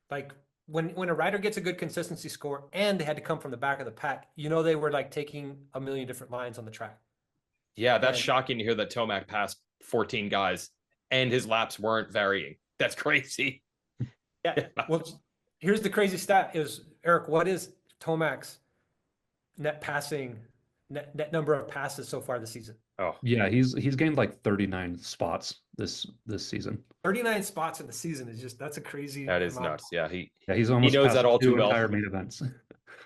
like when a rider gets a good consistency score and they had to come from the back of the pack, they were like taking a million different lines on the track. Yeah, that's And shocking to hear that Tomac passed 14 guys and his laps weren't varying. That's crazy. yeah, well, here's the crazy stat is Eric, what is Tomac's net number of passes so far this season? Oh, Yeah, he's gained like 39 spots this season. 39 spots in the season is that's a crazy that is amount. nuts. Yeah, Yeah, he's he almost knows passed that all too two well. entire main events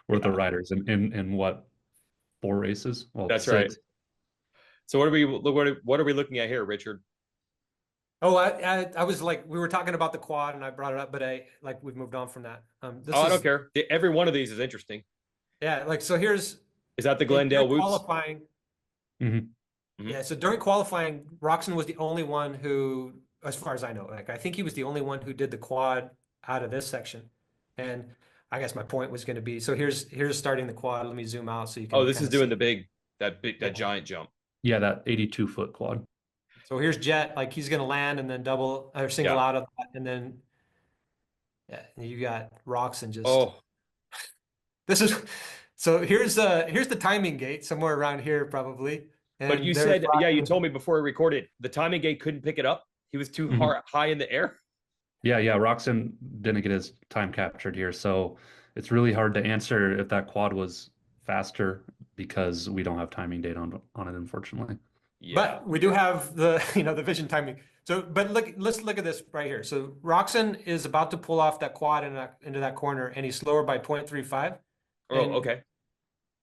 worth Yeah, of riders in what, 4 races? Well, that's right. six. So what are we looking at here, Richard? Oh, I was like, we were talking about the quad and I brought it up, but we've moved on from that. This Oh, I don't is, care. Every one of these is interesting. yeah, like, so here's Is that the during Glendale Woots? qualifying. Mhm. Mhm. Yeah, so during qualifying, Roxon was the only one who, as far as I know, like I think he was the only one who did the quad out of this section. And I guess my point was going to be, so here's starting the quad. Let me zoom out so you Oh, can this kind is of doing see. the that Yeah. giant jump. Yeah, that 82 foot quad. So here's Jet, like he's going to land and then double or single Yeah. out of that, and then yeah, you got Roxon just. Oh, This is so here's the timing gate somewhere around here probably, but you and there's said, yeah, you Roxon. told me before we recorded the timing gate couldn't pick it up. He was too Mhm. high in the air. Yeah, Roxon didn't get his time captured here, so it's really hard to answer if that quad was faster because we don't have timing data on it, unfortunately. Yeah. But we do have the the vision timing. So, but let's look at this right here. So Roxon is about to pull off that quad into that corner, and he's slower by 0.35. Oh, And okay.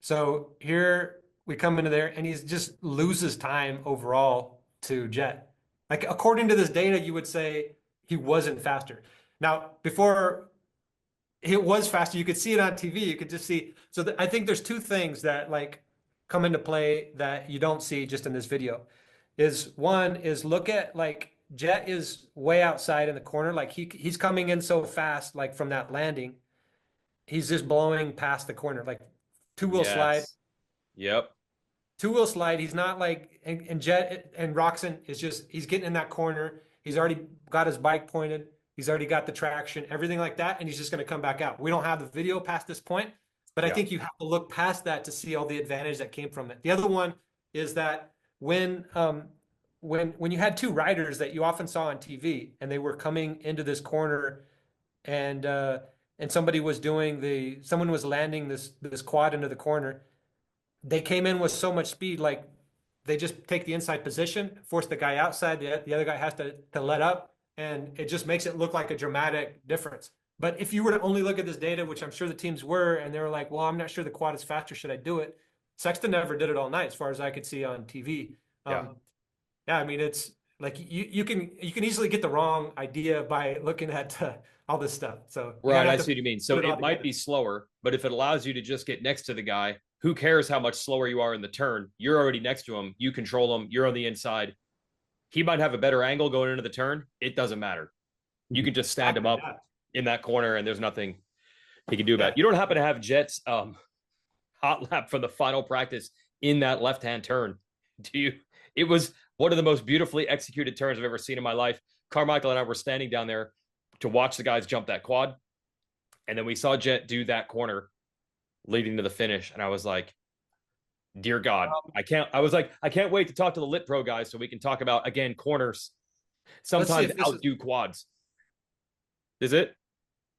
so here we come into there, and he's just loses time overall to Jet. Like according to this data, you would say he wasn't faster. Now, before it was faster, you could see it on TV. You could just see. So I think there's two things that like come into play that you don't see just in this video. Is one is look at like Jet is way outside in the corner. Like he's coming in so fast, like from that landing, he's just blowing past the corner, like two-wheel slide, Yes. Yep. two-wheel slide. He's not like and Jet and Roxon is just he's getting in that corner. He's already got his bike pointed. He's already got the traction, everything like that, and he's just going to come back out. We don't have the video past this point, but I Yeah. think you have to look past that to see all the advantage that came from it. The other one is that when you had two riders that you often saw on TV and they were coming into this corner and someone was landing this quad into the corner, they came in with so much speed, like they just take the inside position, force the guy outside, the other guy has to let up, and it just makes it look like a dramatic difference. But if you were to only look at this data, which I'm sure the teams were, and they were like, well, I'm not sure the quad is faster, should I do it? Sexton never did it all night, as far as I could see on TV. Yeah. Yeah, I mean, it's like you can easily get the wrong idea by looking at all this stuff. So you Right. kind of I have see to what you mean. put So it all it might together. be slower, but if it allows you to just get next to the guy, who cares how much slower you are in the turn? You're already next to him. You control him. You're on the inside. He might have a better angle going into the turn. It doesn't matter. You can just stand him Exactly. up Yeah. in that corner, and there's nothing he can do about Yeah. it. You don't happen to have Jet's hot lap from the final practice in that left-hand turn, do you? It was one of the most beautifully executed turns I've ever seen in my life. Carmichael and I were standing down there to watch the guys jump that quad, and then we saw Jet do that corner leading to the finish, and I was like, dear God, I was like, I can't wait to talk to the LitPro guys so we can talk about, again, corners Let's see sometimes if this is outdo quads. Is it?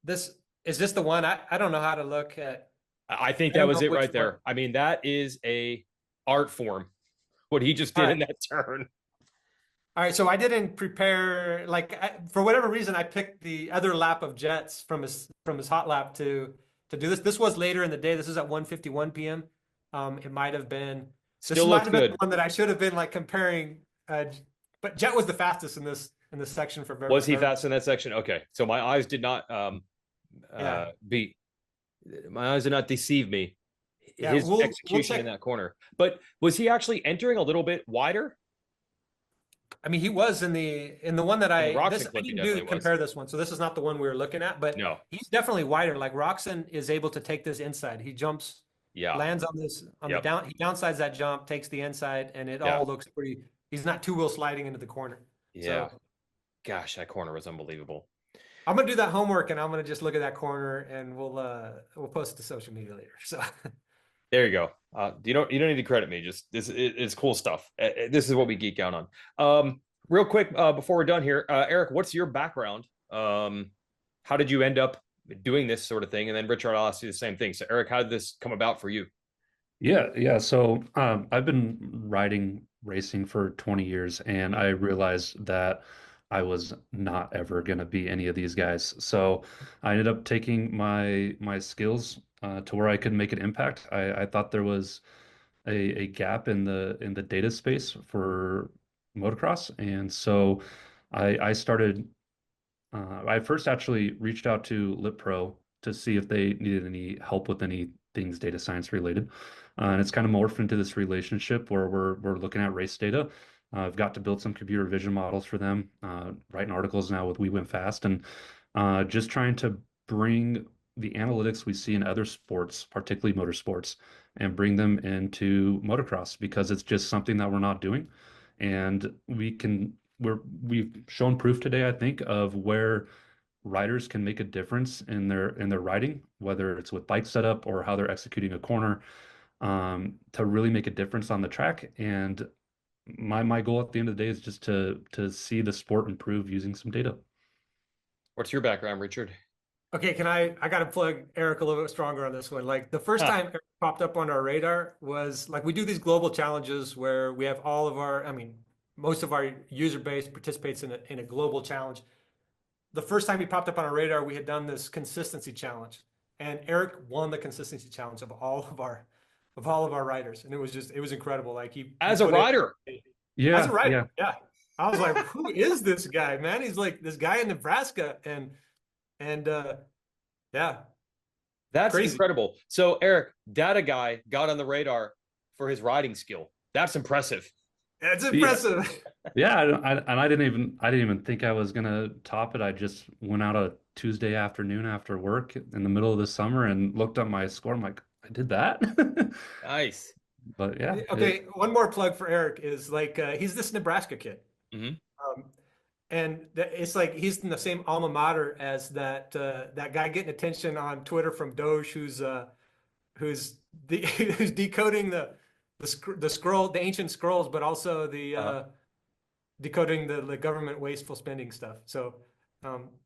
this is this the one? I don't know how to look at. I think I that don't was know it which right one. there. I mean, that is a art form. What he just All did right. in that turn. All right. So I didn't prepare for whatever reason I picked the other lap of Jets from his hot lap to do this. This was later in the day. This is at 1:51 p.m. It might have been this Still might looks have been the good. one that I should have been like comparing but Jet was the fastest in this section for Was he everybody. fast in that section? Okay, so my eyes did not Yeah. be my eyes did not deceive me. Yeah, His we'll execution in check. that corner, but was he actually entering a little bit wider I mean, he was in the one that in the I Roxon clip? He didn't do definitely was. compare this one, so this is not the one we were looking at, but No, he's definitely wider. Like Roxon is able to take this inside. He jumps, yeah, lands on this on the yep, down. He downsides that jump, takes the inside, and it yeah, all looks pretty. He's not two-wheel sliding into the corner. yeah. So Gosh, that corner was unbelievable. I'm gonna do that homework, and I'm gonna just look at that corner, and we'll post it to social media later. So There you go. You don't need to credit me. Just it's cool stuff. This is what we geek out on. Real quick before we're done here, Eric, what's your background? How did you end up doing this sort of thing? And then Richard, I'll ask you the same thing. So Eric, how did this come about for you? Yeah. So I've been riding racing for 20 years, and I realized that I was not ever going to be any of these guys. So I ended up taking my skills to where I could make an impact. I thought there was a gap in the data space for motocross, and so I started. I first actually reached out to LitPro to see if they needed any help with any things data science related, and it's kind of morphed into this relationship where we're looking at race data. I've got to build some computer vision models for them, writing articles now with We Went Fast, and just trying to bring the analytics we see in other sports, particularly motorsports, and bring them into motocross because it's just something that we're not doing. And we've shown proof today, I think, of where riders can make a difference in their riding, whether it's with bike setup or how they're executing a corner, to really make a difference on the track. And my goal at the end of the day is just to see the sport improve using some data. What's your background, Richard? Okay, I got to plug Eric a little bit stronger on this one. Like the first time Eric popped up on our radar was like we do these global challenges where we have all of our, I mean, most of our user base participates in a global challenge. The first time he popped up on our radar, we had done this consistency challenge, and Eric won the consistency challenge of all of our riders, and it was incredible. Like as a rider, yeah, as a rider, yeah. I was like, who is this guy, man? He's like this guy in Nebraska, and yeah, that's crazy. incredible. So Eric, data guy, got on the radar for his riding skill. That's impressive. That's impressive. Yeah, I didn't even think I was gonna top it. I just went out a Tuesday afternoon after work in the middle of the summer and looked up my score. I'm like, I did that. Nice. But yeah. Okay, one more plug for Eric is like he's this Nebraska kid. And it's like he's in the same alma mater as that guy getting attention on Twitter from Doge, who's decoding the ancient scrolls, but also decoding the government wasteful spending stuff. So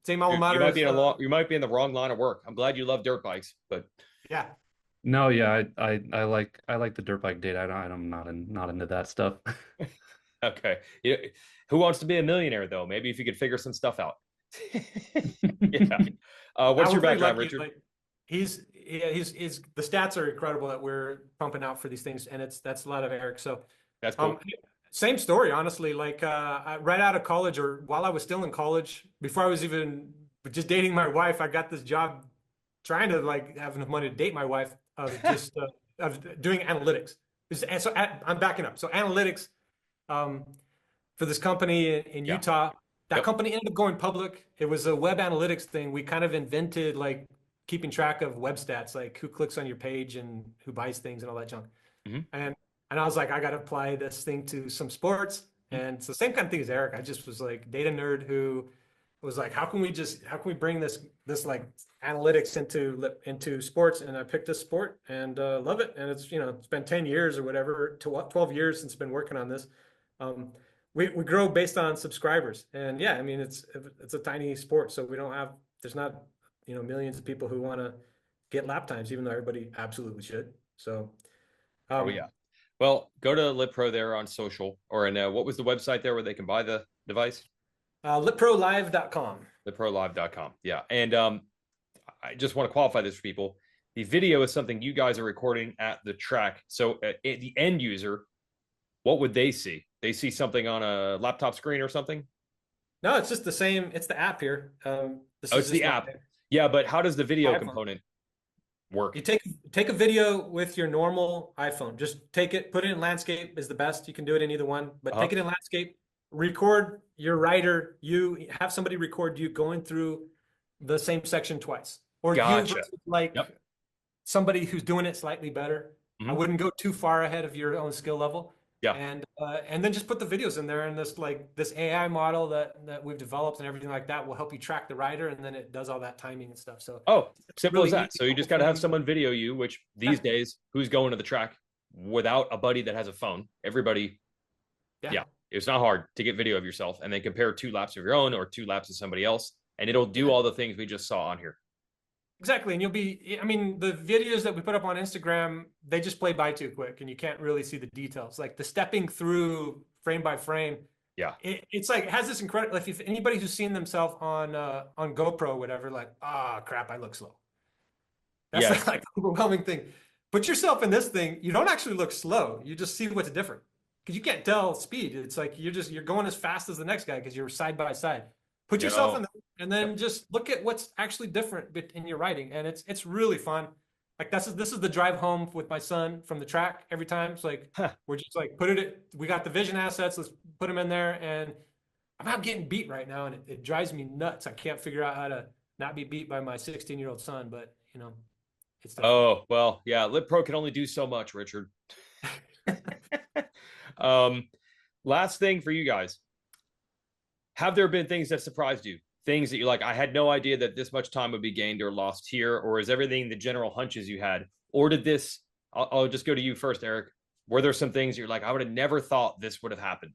same alma mater. You might be in the wrong line of work. I'm glad you love dirt bikes, but yeah. No, yeah, I like the dirt bike data. I'm not into that stuff. Okay. Who wants to be a millionaire though? Maybe if you could figure some stuff out. Yeah. What's your background, Richard? Like, he's the stats are incredible that we're pumping out for these things, and that's a lot of Eric. So that's cool. Same story, honestly. Like right out of college, or while I was still in college, before I was even just dating my wife, I got this job trying to like have enough money to date my wife of just of doing analytics. And so I'm backing up. So analytics for this company in Utah. That company ended up going public. It was a web analytics thing. We kind of invented like keeping track of web stats, like who clicks on your page and who buys things and all that junk. And I was like, I got to apply this thing to some sports. And it's the same kind of thing as Eric. I just was like data nerd who was like, how can we bring this like analytics into sports? And I picked this sport and love it. And it's, it's been 10 years or whatever, 12 years since I've been working on this. We grow based on subscribers, and yeah, I mean, it's a tiny sport. So there's not, millions of people who want to get lap times, even though everybody absolutely should. So, well, go to LitPro there on social, or what was the website there where they can buy the device? LitProLive.com. LitProLive.com. Yeah. And I just want to qualify this for people. The video is something you guys are recording at the track. So the end user, what would they see? They see something on a laptop screen or something? No, it's just the same. It's the app here. It's the app. Yeah, but how does the video component work? You take a video with your normal iPhone. Just take it, put it in landscape is the best. You can do it in either one, but take it in landscape. Record your rider. You have somebody record you going through the same section twice, or gotcha. You like somebody who's doing it slightly better. I wouldn't go too far ahead of your own skill level. Yeah. And then just put the videos in there, and this AI model that we've developed and everything like that will help you track the rider, and then it does all that timing and stuff. So simple as that. So you just got to have someone video you, which these days, who's going to the track without a buddy that has a phone? Everybody. Yeah. It's not hard to get video of yourself and then compare 2 laps of your own or 2 laps of somebody else, and it'll do all the things we just saw on here. Exactly. And the videos that we put up on Instagram, they just play by too quick and you can't really see the details. Like the stepping through frame by frame. Yeah. It's like, it has this incredible, like if anybody who's seen themselves on GoPro or whatever, like, crap, I look slow. That's like an overwhelming thing. Put yourself in this thing. You don't actually look slow. You just see what's different. because you can't tell speed. It's like you're going as fast as the next guy because you're side by side. Put You yourself know, in there and then just look at what's actually different in your riding, and it's really fun. Like this is the drive home with my son from the track every time. It's like huh. we're just like we got the vision assets, let's put them in there, and I'm not getting beat right now, and it drives me nuts. I can't figure out how to not be beat by my 16-year-old son, but it's different. Oh, well, yeah, LitPro can only do so much, Richard. um, last thing for you guys. Have there been things that surprised you? Things that you're like, I had no idea that this much time would be gained or lost here, or is everything the general hunches you had? Or did this, I'll just go to you first, Eric. Were there some things you're like, I would have never thought this would have happened?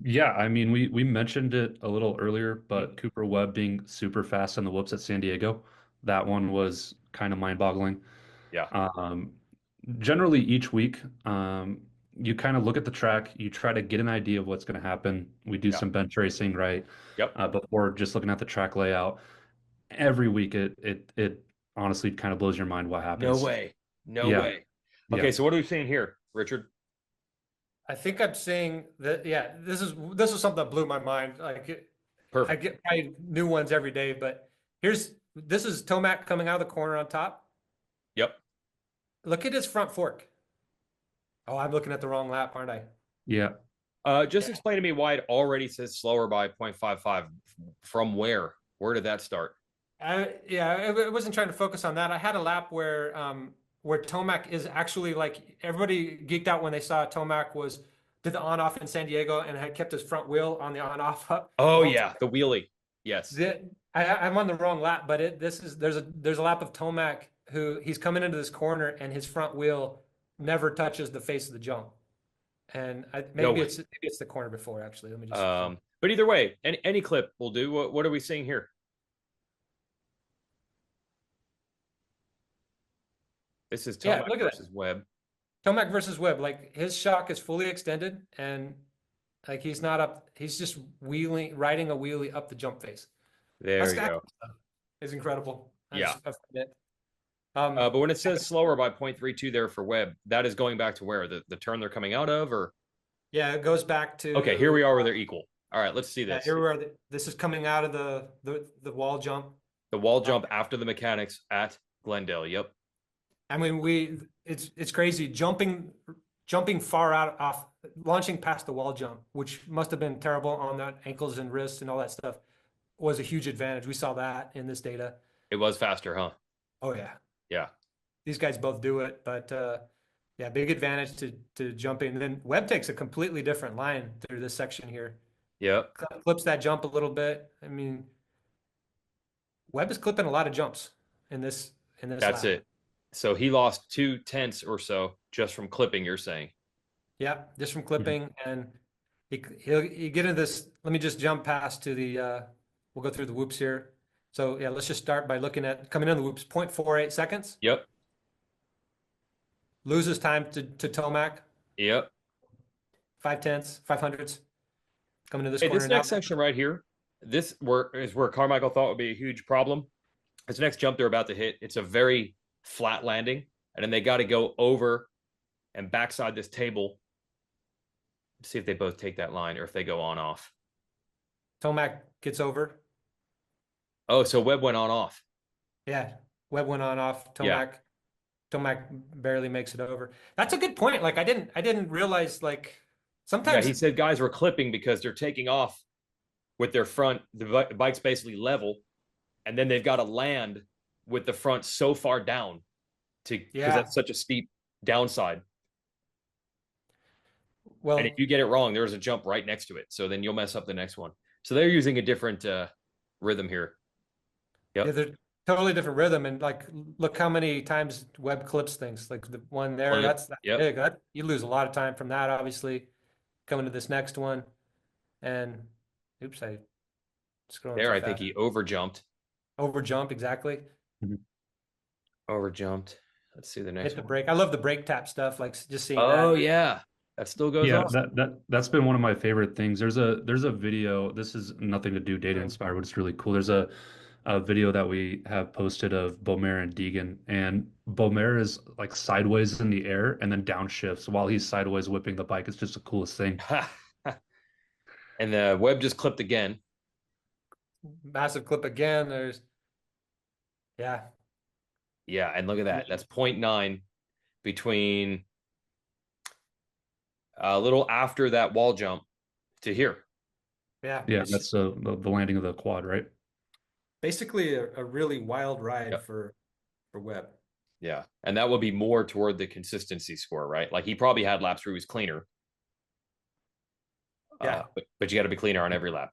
Yeah, I mean, we mentioned it a little earlier, but Cooper Webb being super fast on the whoops at San Diego, that one was kind of mind-boggling. Yeah. Um, Generally, each week, you kind of look at the track, you try to get an idea of what's going to happen. We do Yeah. some bench racing, right? Yep. Before just looking at the track layout. Every week, it honestly kind of blows your mind what No happens. way. No Yeah, way. yeah. Okay, so what are we seeing here, Richard? I think I'm saying that, yeah, this is something that blew my mind. Like I Perfect. get probably new ones every day, but this is Tomac coming out of the corner on top. Yep. Look at his front fork. Oh, I'm looking at the wrong lap, aren't I? Yeah. Just explain to me why it already says slower by 0.55. From where? Where did that start? I wasn't trying to focus on that. I had a lap where Tomac is actually like everybody geeked out when they saw Tomac did the on off in San Diego and had kept his front wheel on the on off up. Oh yeah, the wheelie. Yes. I'm on the wrong lap, but there's a lap of Tomac who he's coming into this corner and his front wheel never touches the face of the jump. And maybe it's the corner before actually. Let me just. But either way, any clip will do. What are we seeing here? This is Tomac versus Webb. Tomac versus Webb. Like his shock is fully extended, and like he's not up. He's just riding a wheelie up the jump face. There you go. It's incredible. Yeah. But when it says slower by 0.32 there for Webb, that is going back to where the turn they're coming out of, or yeah, it goes back to. Okay, here we are where they're equal. All right, let's see this. Here we are. This is coming out of the wall jump. The wall jump after the mechanics at Glendale. Yep. I mean, it's crazy jumping far out off, launching past the wall jump, which must have been terrible on the ankles and wrists and all that stuff, was a huge advantage. We saw that in this data. It was faster, huh? Oh yeah. Yeah. These guys both do it, but yeah, big advantage to jumping. And then Webb takes a completely different line through this section here. Yeah. Clips that jump a little bit. I mean, Webb is clipping a lot of jumps in this That's lap. it. So he lost 2/10 or so just from clipping, you're saying? Yeah, just from clipping. And he'll get into this. Let me just jump past to we'll go through the whoops here. So yeah, let's just start by looking at coming in the whoops, 0.48 seconds. Yep. Loses time to Tomac. Yep. 0.5, 0.05. Coming to this Hey, corner this next section right here, this is where Carmichael thought would be a huge problem. This next jump they're about to hit, it's a very flat landing, and then they got to go over and backside this table to see if they both take that line or if they go on off. Tomac gets over. Oh, so Webb went on off. Yeah, Webb went on off. Tomac barely makes it over. That's a good point. Like I didn't realize like sometimes. Yeah, he said guys were clipping because they're taking off with their front. The bike's basically level, and then they've got to land with the front so far down because that's such a steep downside. Well, and if you get it wrong, there's a jump right next to it. So then you'll mess up the next one. So they're using a different rhythm here. Yep. Yeah, they're totally different rhythm. And like, look how many times Webb clips things. Like the one there, that's big. You lose a lot of time from that, obviously. Coming to this next one. And oops, I scrolled there. I think he overjumped. Overjumped, exactly. Mm-hmm. Overjumped. Let's see the next Hit the brake. I love the brake tap stuff. Like just seeing that. Yeah. That still goes on. That's been one of my favorite things. There's a video. This is nothing to do data inspired, but it's really cool. There's a a video that we have posted of Bomer and Deegan, and Bomer is like sideways in the air and then downshifts while he's sideways whipping the bike. It's just the coolest thing. And the web just clipped again. Massive clip again. Yeah. Yeah, and look at that. That's 0.9 between a little after that wall jump to here. Yeah. Yeah, that's the landing of the quad, right? Basically a really wild ride for Webb. Yeah, and that would be more toward the consistency score, right? Like he probably had laps where he was cleaner. Yeah. But you got to be cleaner on every lap.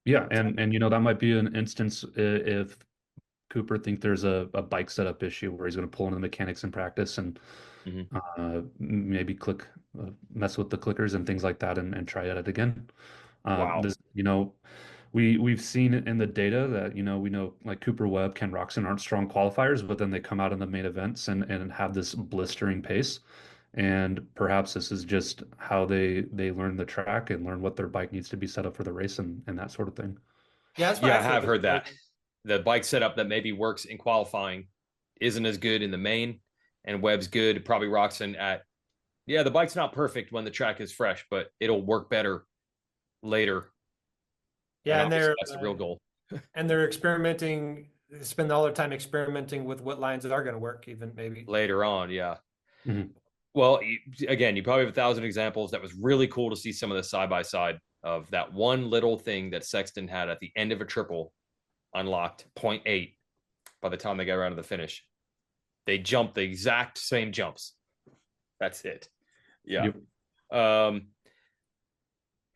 Yeah, and that might be an instance if Cooper think there's a bike setup issue where he's going to pull into the mechanics in practice and maybe mess with the clickers and things like that and try it again. Wow. We've seen in the data that, we know like Cooper Webb, Ken Roczen aren't strong qualifiers, but then they come out in the main events and have this blistering pace. And perhaps this is just how they learn the track and learn what their bike needs to be set up for the race and that sort of thing. Yeah, that's what I have heard that. The bike setup that maybe works in qualifying isn't as good in the main, and Webb's good. Probably Roczen the bike's not perfect when the track is fresh, but it'll work better later. Yeah, and that's the real goal. And they're experimenting, spend all their time experimenting with what lines that are going to work, even maybe later on. Yeah. Mm-hmm. Well, again, you probably have 1,000 examples. That was really cool to see some of the side by side of that one little thing that Sexton had at the end of a triple unlocked 0.8 by the time they got around to the finish. They jumped the exact same jumps. That's it. Yeah. Yep.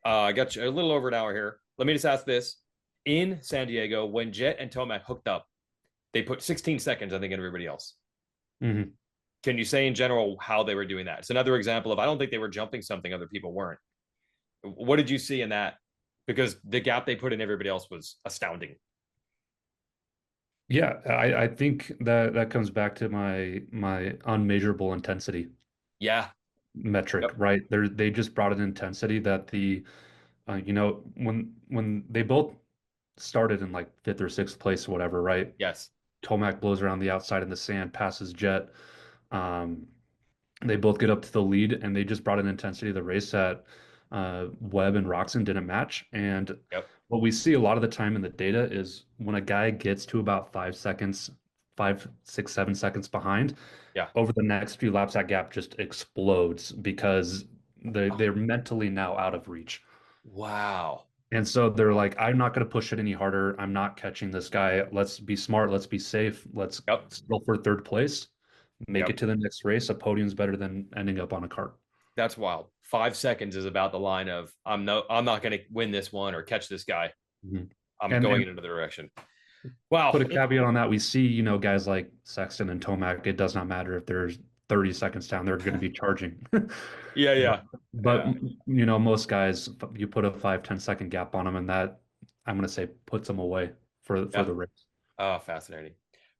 I got you a little over an hour here. Let me just ask this. In San Diego, when Jet and Tomac hooked up, they put 16 seconds, I think, in everybody else. Mm-hmm. Can you say in general how they were doing that? It's another example of I don't think they were jumping something other people weren't. What did you see in that? Because the gap they put in everybody else was astounding. Yeah, I think that comes back to my unmeasurable intensity. Yeah. Metric, right? They just brought an intensity that when they both started in like fifth or sixth place or whatever, right? Yes. Tomac blows around the outside in the sand, passes Jet. They both get up to the lead, and they just brought an intensity to the race that Webb and Roczen didn't match. And what we see a lot of the time in the data is when a guy gets to about 5 seconds, 5, 6, 7 seconds behind, over the next few laps, that gap just explodes because they're mentally now out of reach. Wow. And so they're like, I'm not going to push it any harder. I'm not catching this guy. Let's be smart. Let's be safe. Let's go for third place. Make it to the next race. A podium's better than ending up on a cart. That's wild. 5 seconds is about the line of I'm not going to win this one or catch this guy. Mm-hmm. I'm going in another direction. Wow. Put a caveat on that. We see, guys like Sexton and Tomac. It does not matter if there's 30 seconds down, they're going to be charging. But most guys, you put a 5-10 second gap on them, and that, I'm going to say, puts them away for the race. Oh, fascinating.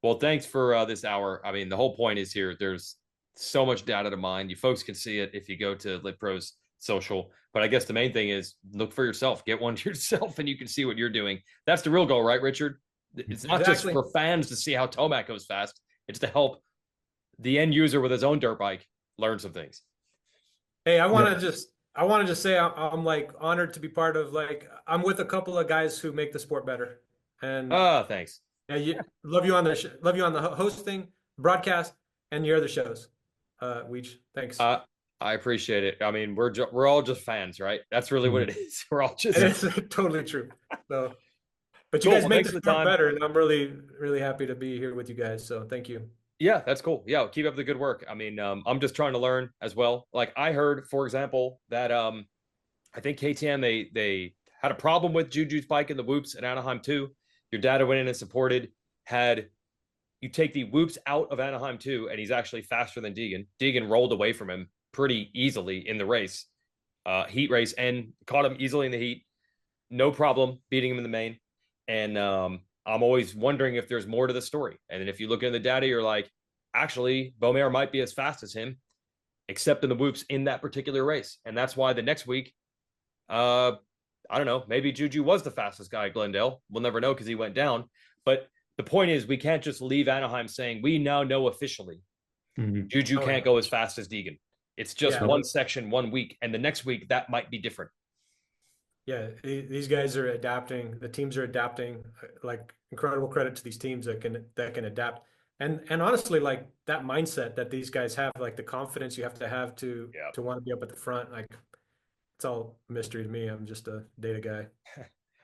Well, thanks for this hour. I mean, the whole point is here. There's so much data to mine. You folks can see it if you go to LitPro's social. But I guess the main thing is look for yourself. Get one yourself, and you can see what you're doing. That's the real goal, right, Richard? It's not just for fans to see how Tomac goes fast. It's to help the end user with his own dirt bike learn some things. Hey, I want to just say I'm like honored to be part of, like, I'm with a couple of guys who make the sport better. And thanks. Yeah, love you on the hosting, broadcast, and your other shows. Weech, thanks. I appreciate it. I mean, we're all just fans, right? That's really what it is. We're all just. It's totally true. So, but you guys make the sport better, and I'm really, really happy to be here with you guys. So, thank you. Yeah, that's cool. Yeah, keep up the good work. I mean, I'm just trying to learn as well. Like I heard, for example, that I think KTM they had a problem with Juju's bike in the whoops at Anaheim too. Your data went in and supported. You take the whoops out of Anaheim too, and he's actually faster than Deegan. Deegan rolled away from him pretty easily in the race, heat race, and caught him easily in the heat. No problem beating him in the main. And I'm always wondering if there's more to the story. And then if you look in the data, you're like, actually, Beaumer might be as fast as him, except in the whoops in that particular race. And that's why the next week, I don't know, maybe Juju was the fastest guy at Glendale. We'll never know because he went down. But the point is, we can't just leave Anaheim saying we now know officially Juju can't go as fast as Deegan. It's just one section, 1 week, and the next week that might be different. Yeah, these guys are adapting. The teams are adapting. Like, incredible credit to these teams that can adapt. And honestly, like, that mindset that these guys have, like the confidence you have to want to be up at the front, like, it's all mystery to me. I'm just a data guy.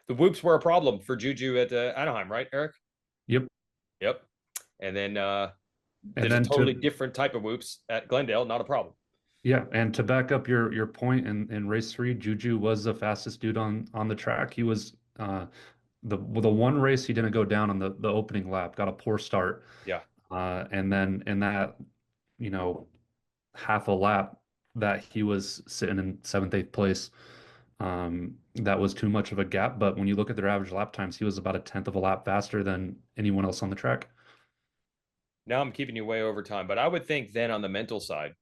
The whoops were a problem for Juju at Anaheim, right, Eric? Yep. And then there's a totally different type of whoops at Glendale, not a problem. Yeah, and to back up your point, in race 3, Juju was the fastest dude on the track. He was the one race he didn't go down on the opening lap, got a poor start. Yeah. And then in that, half a lap that he was sitting in 7th, 8th place, that was too much of a gap. But when you look at their average lap times, he was about a 10th of a lap faster than anyone else on the track. Now I'm keeping you way over time, but I would think then on the mental side,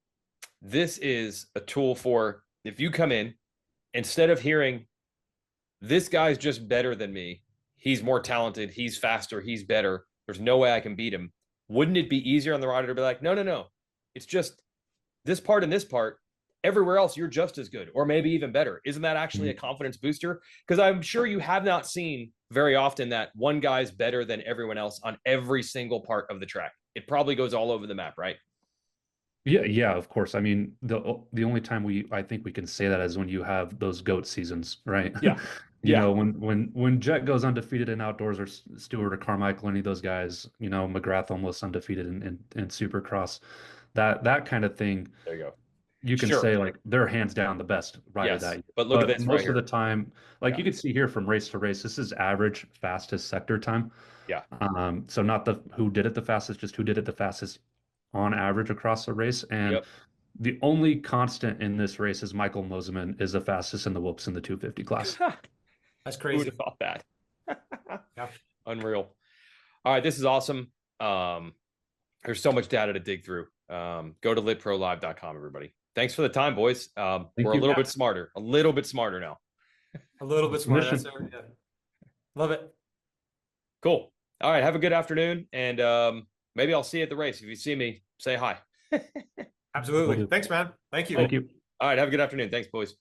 this is a tool for if you come in, instead of hearing this guy's just better than me, he's more talented, he's faster, he's better, there's no way I can beat him. Wouldn't it be easier on the rider to be like, no, it's just this part and this part, everywhere else you're just as good or maybe even better? Isn't that actually a confidence booster? Because I'm sure you have not seen very often that one guy's better than everyone else on every single part of the track. It probably goes all over the map, right? Yeah, of course. I mean, the only time I think we can say that is when you have those GOAT seasons, right? Yeah. You know, when Jet goes undefeated in outdoors, or Stewart or Carmichael, any of those guys, McGrath almost undefeated in Supercross, that kind of thing. There you go. You can say like they're hands down the best rider that year. But look at this most of the time, like you can see here from race to race, this is average fastest sector time. Yeah. So not who did it the fastest, just who did it the fastest on average across the race. And the only constant in this race is Michael Moseman is the fastest in the whoops in the 250 class. That's crazy. Who would have thought that? Yeah. Unreal. All right, this is awesome. There's so much data to dig through. Go to litprolive.com, everybody. Thanks for the time, boys. We're a little bit smarter. A little bit smarter now. A little bit smarter. Love it. Cool. All right. Have a good afternoon. And maybe I'll see you at the race. If you see me, say hi. Absolutely. Thanks, man. Thank you. Thank you. All right. Have a good afternoon. Thanks, boys.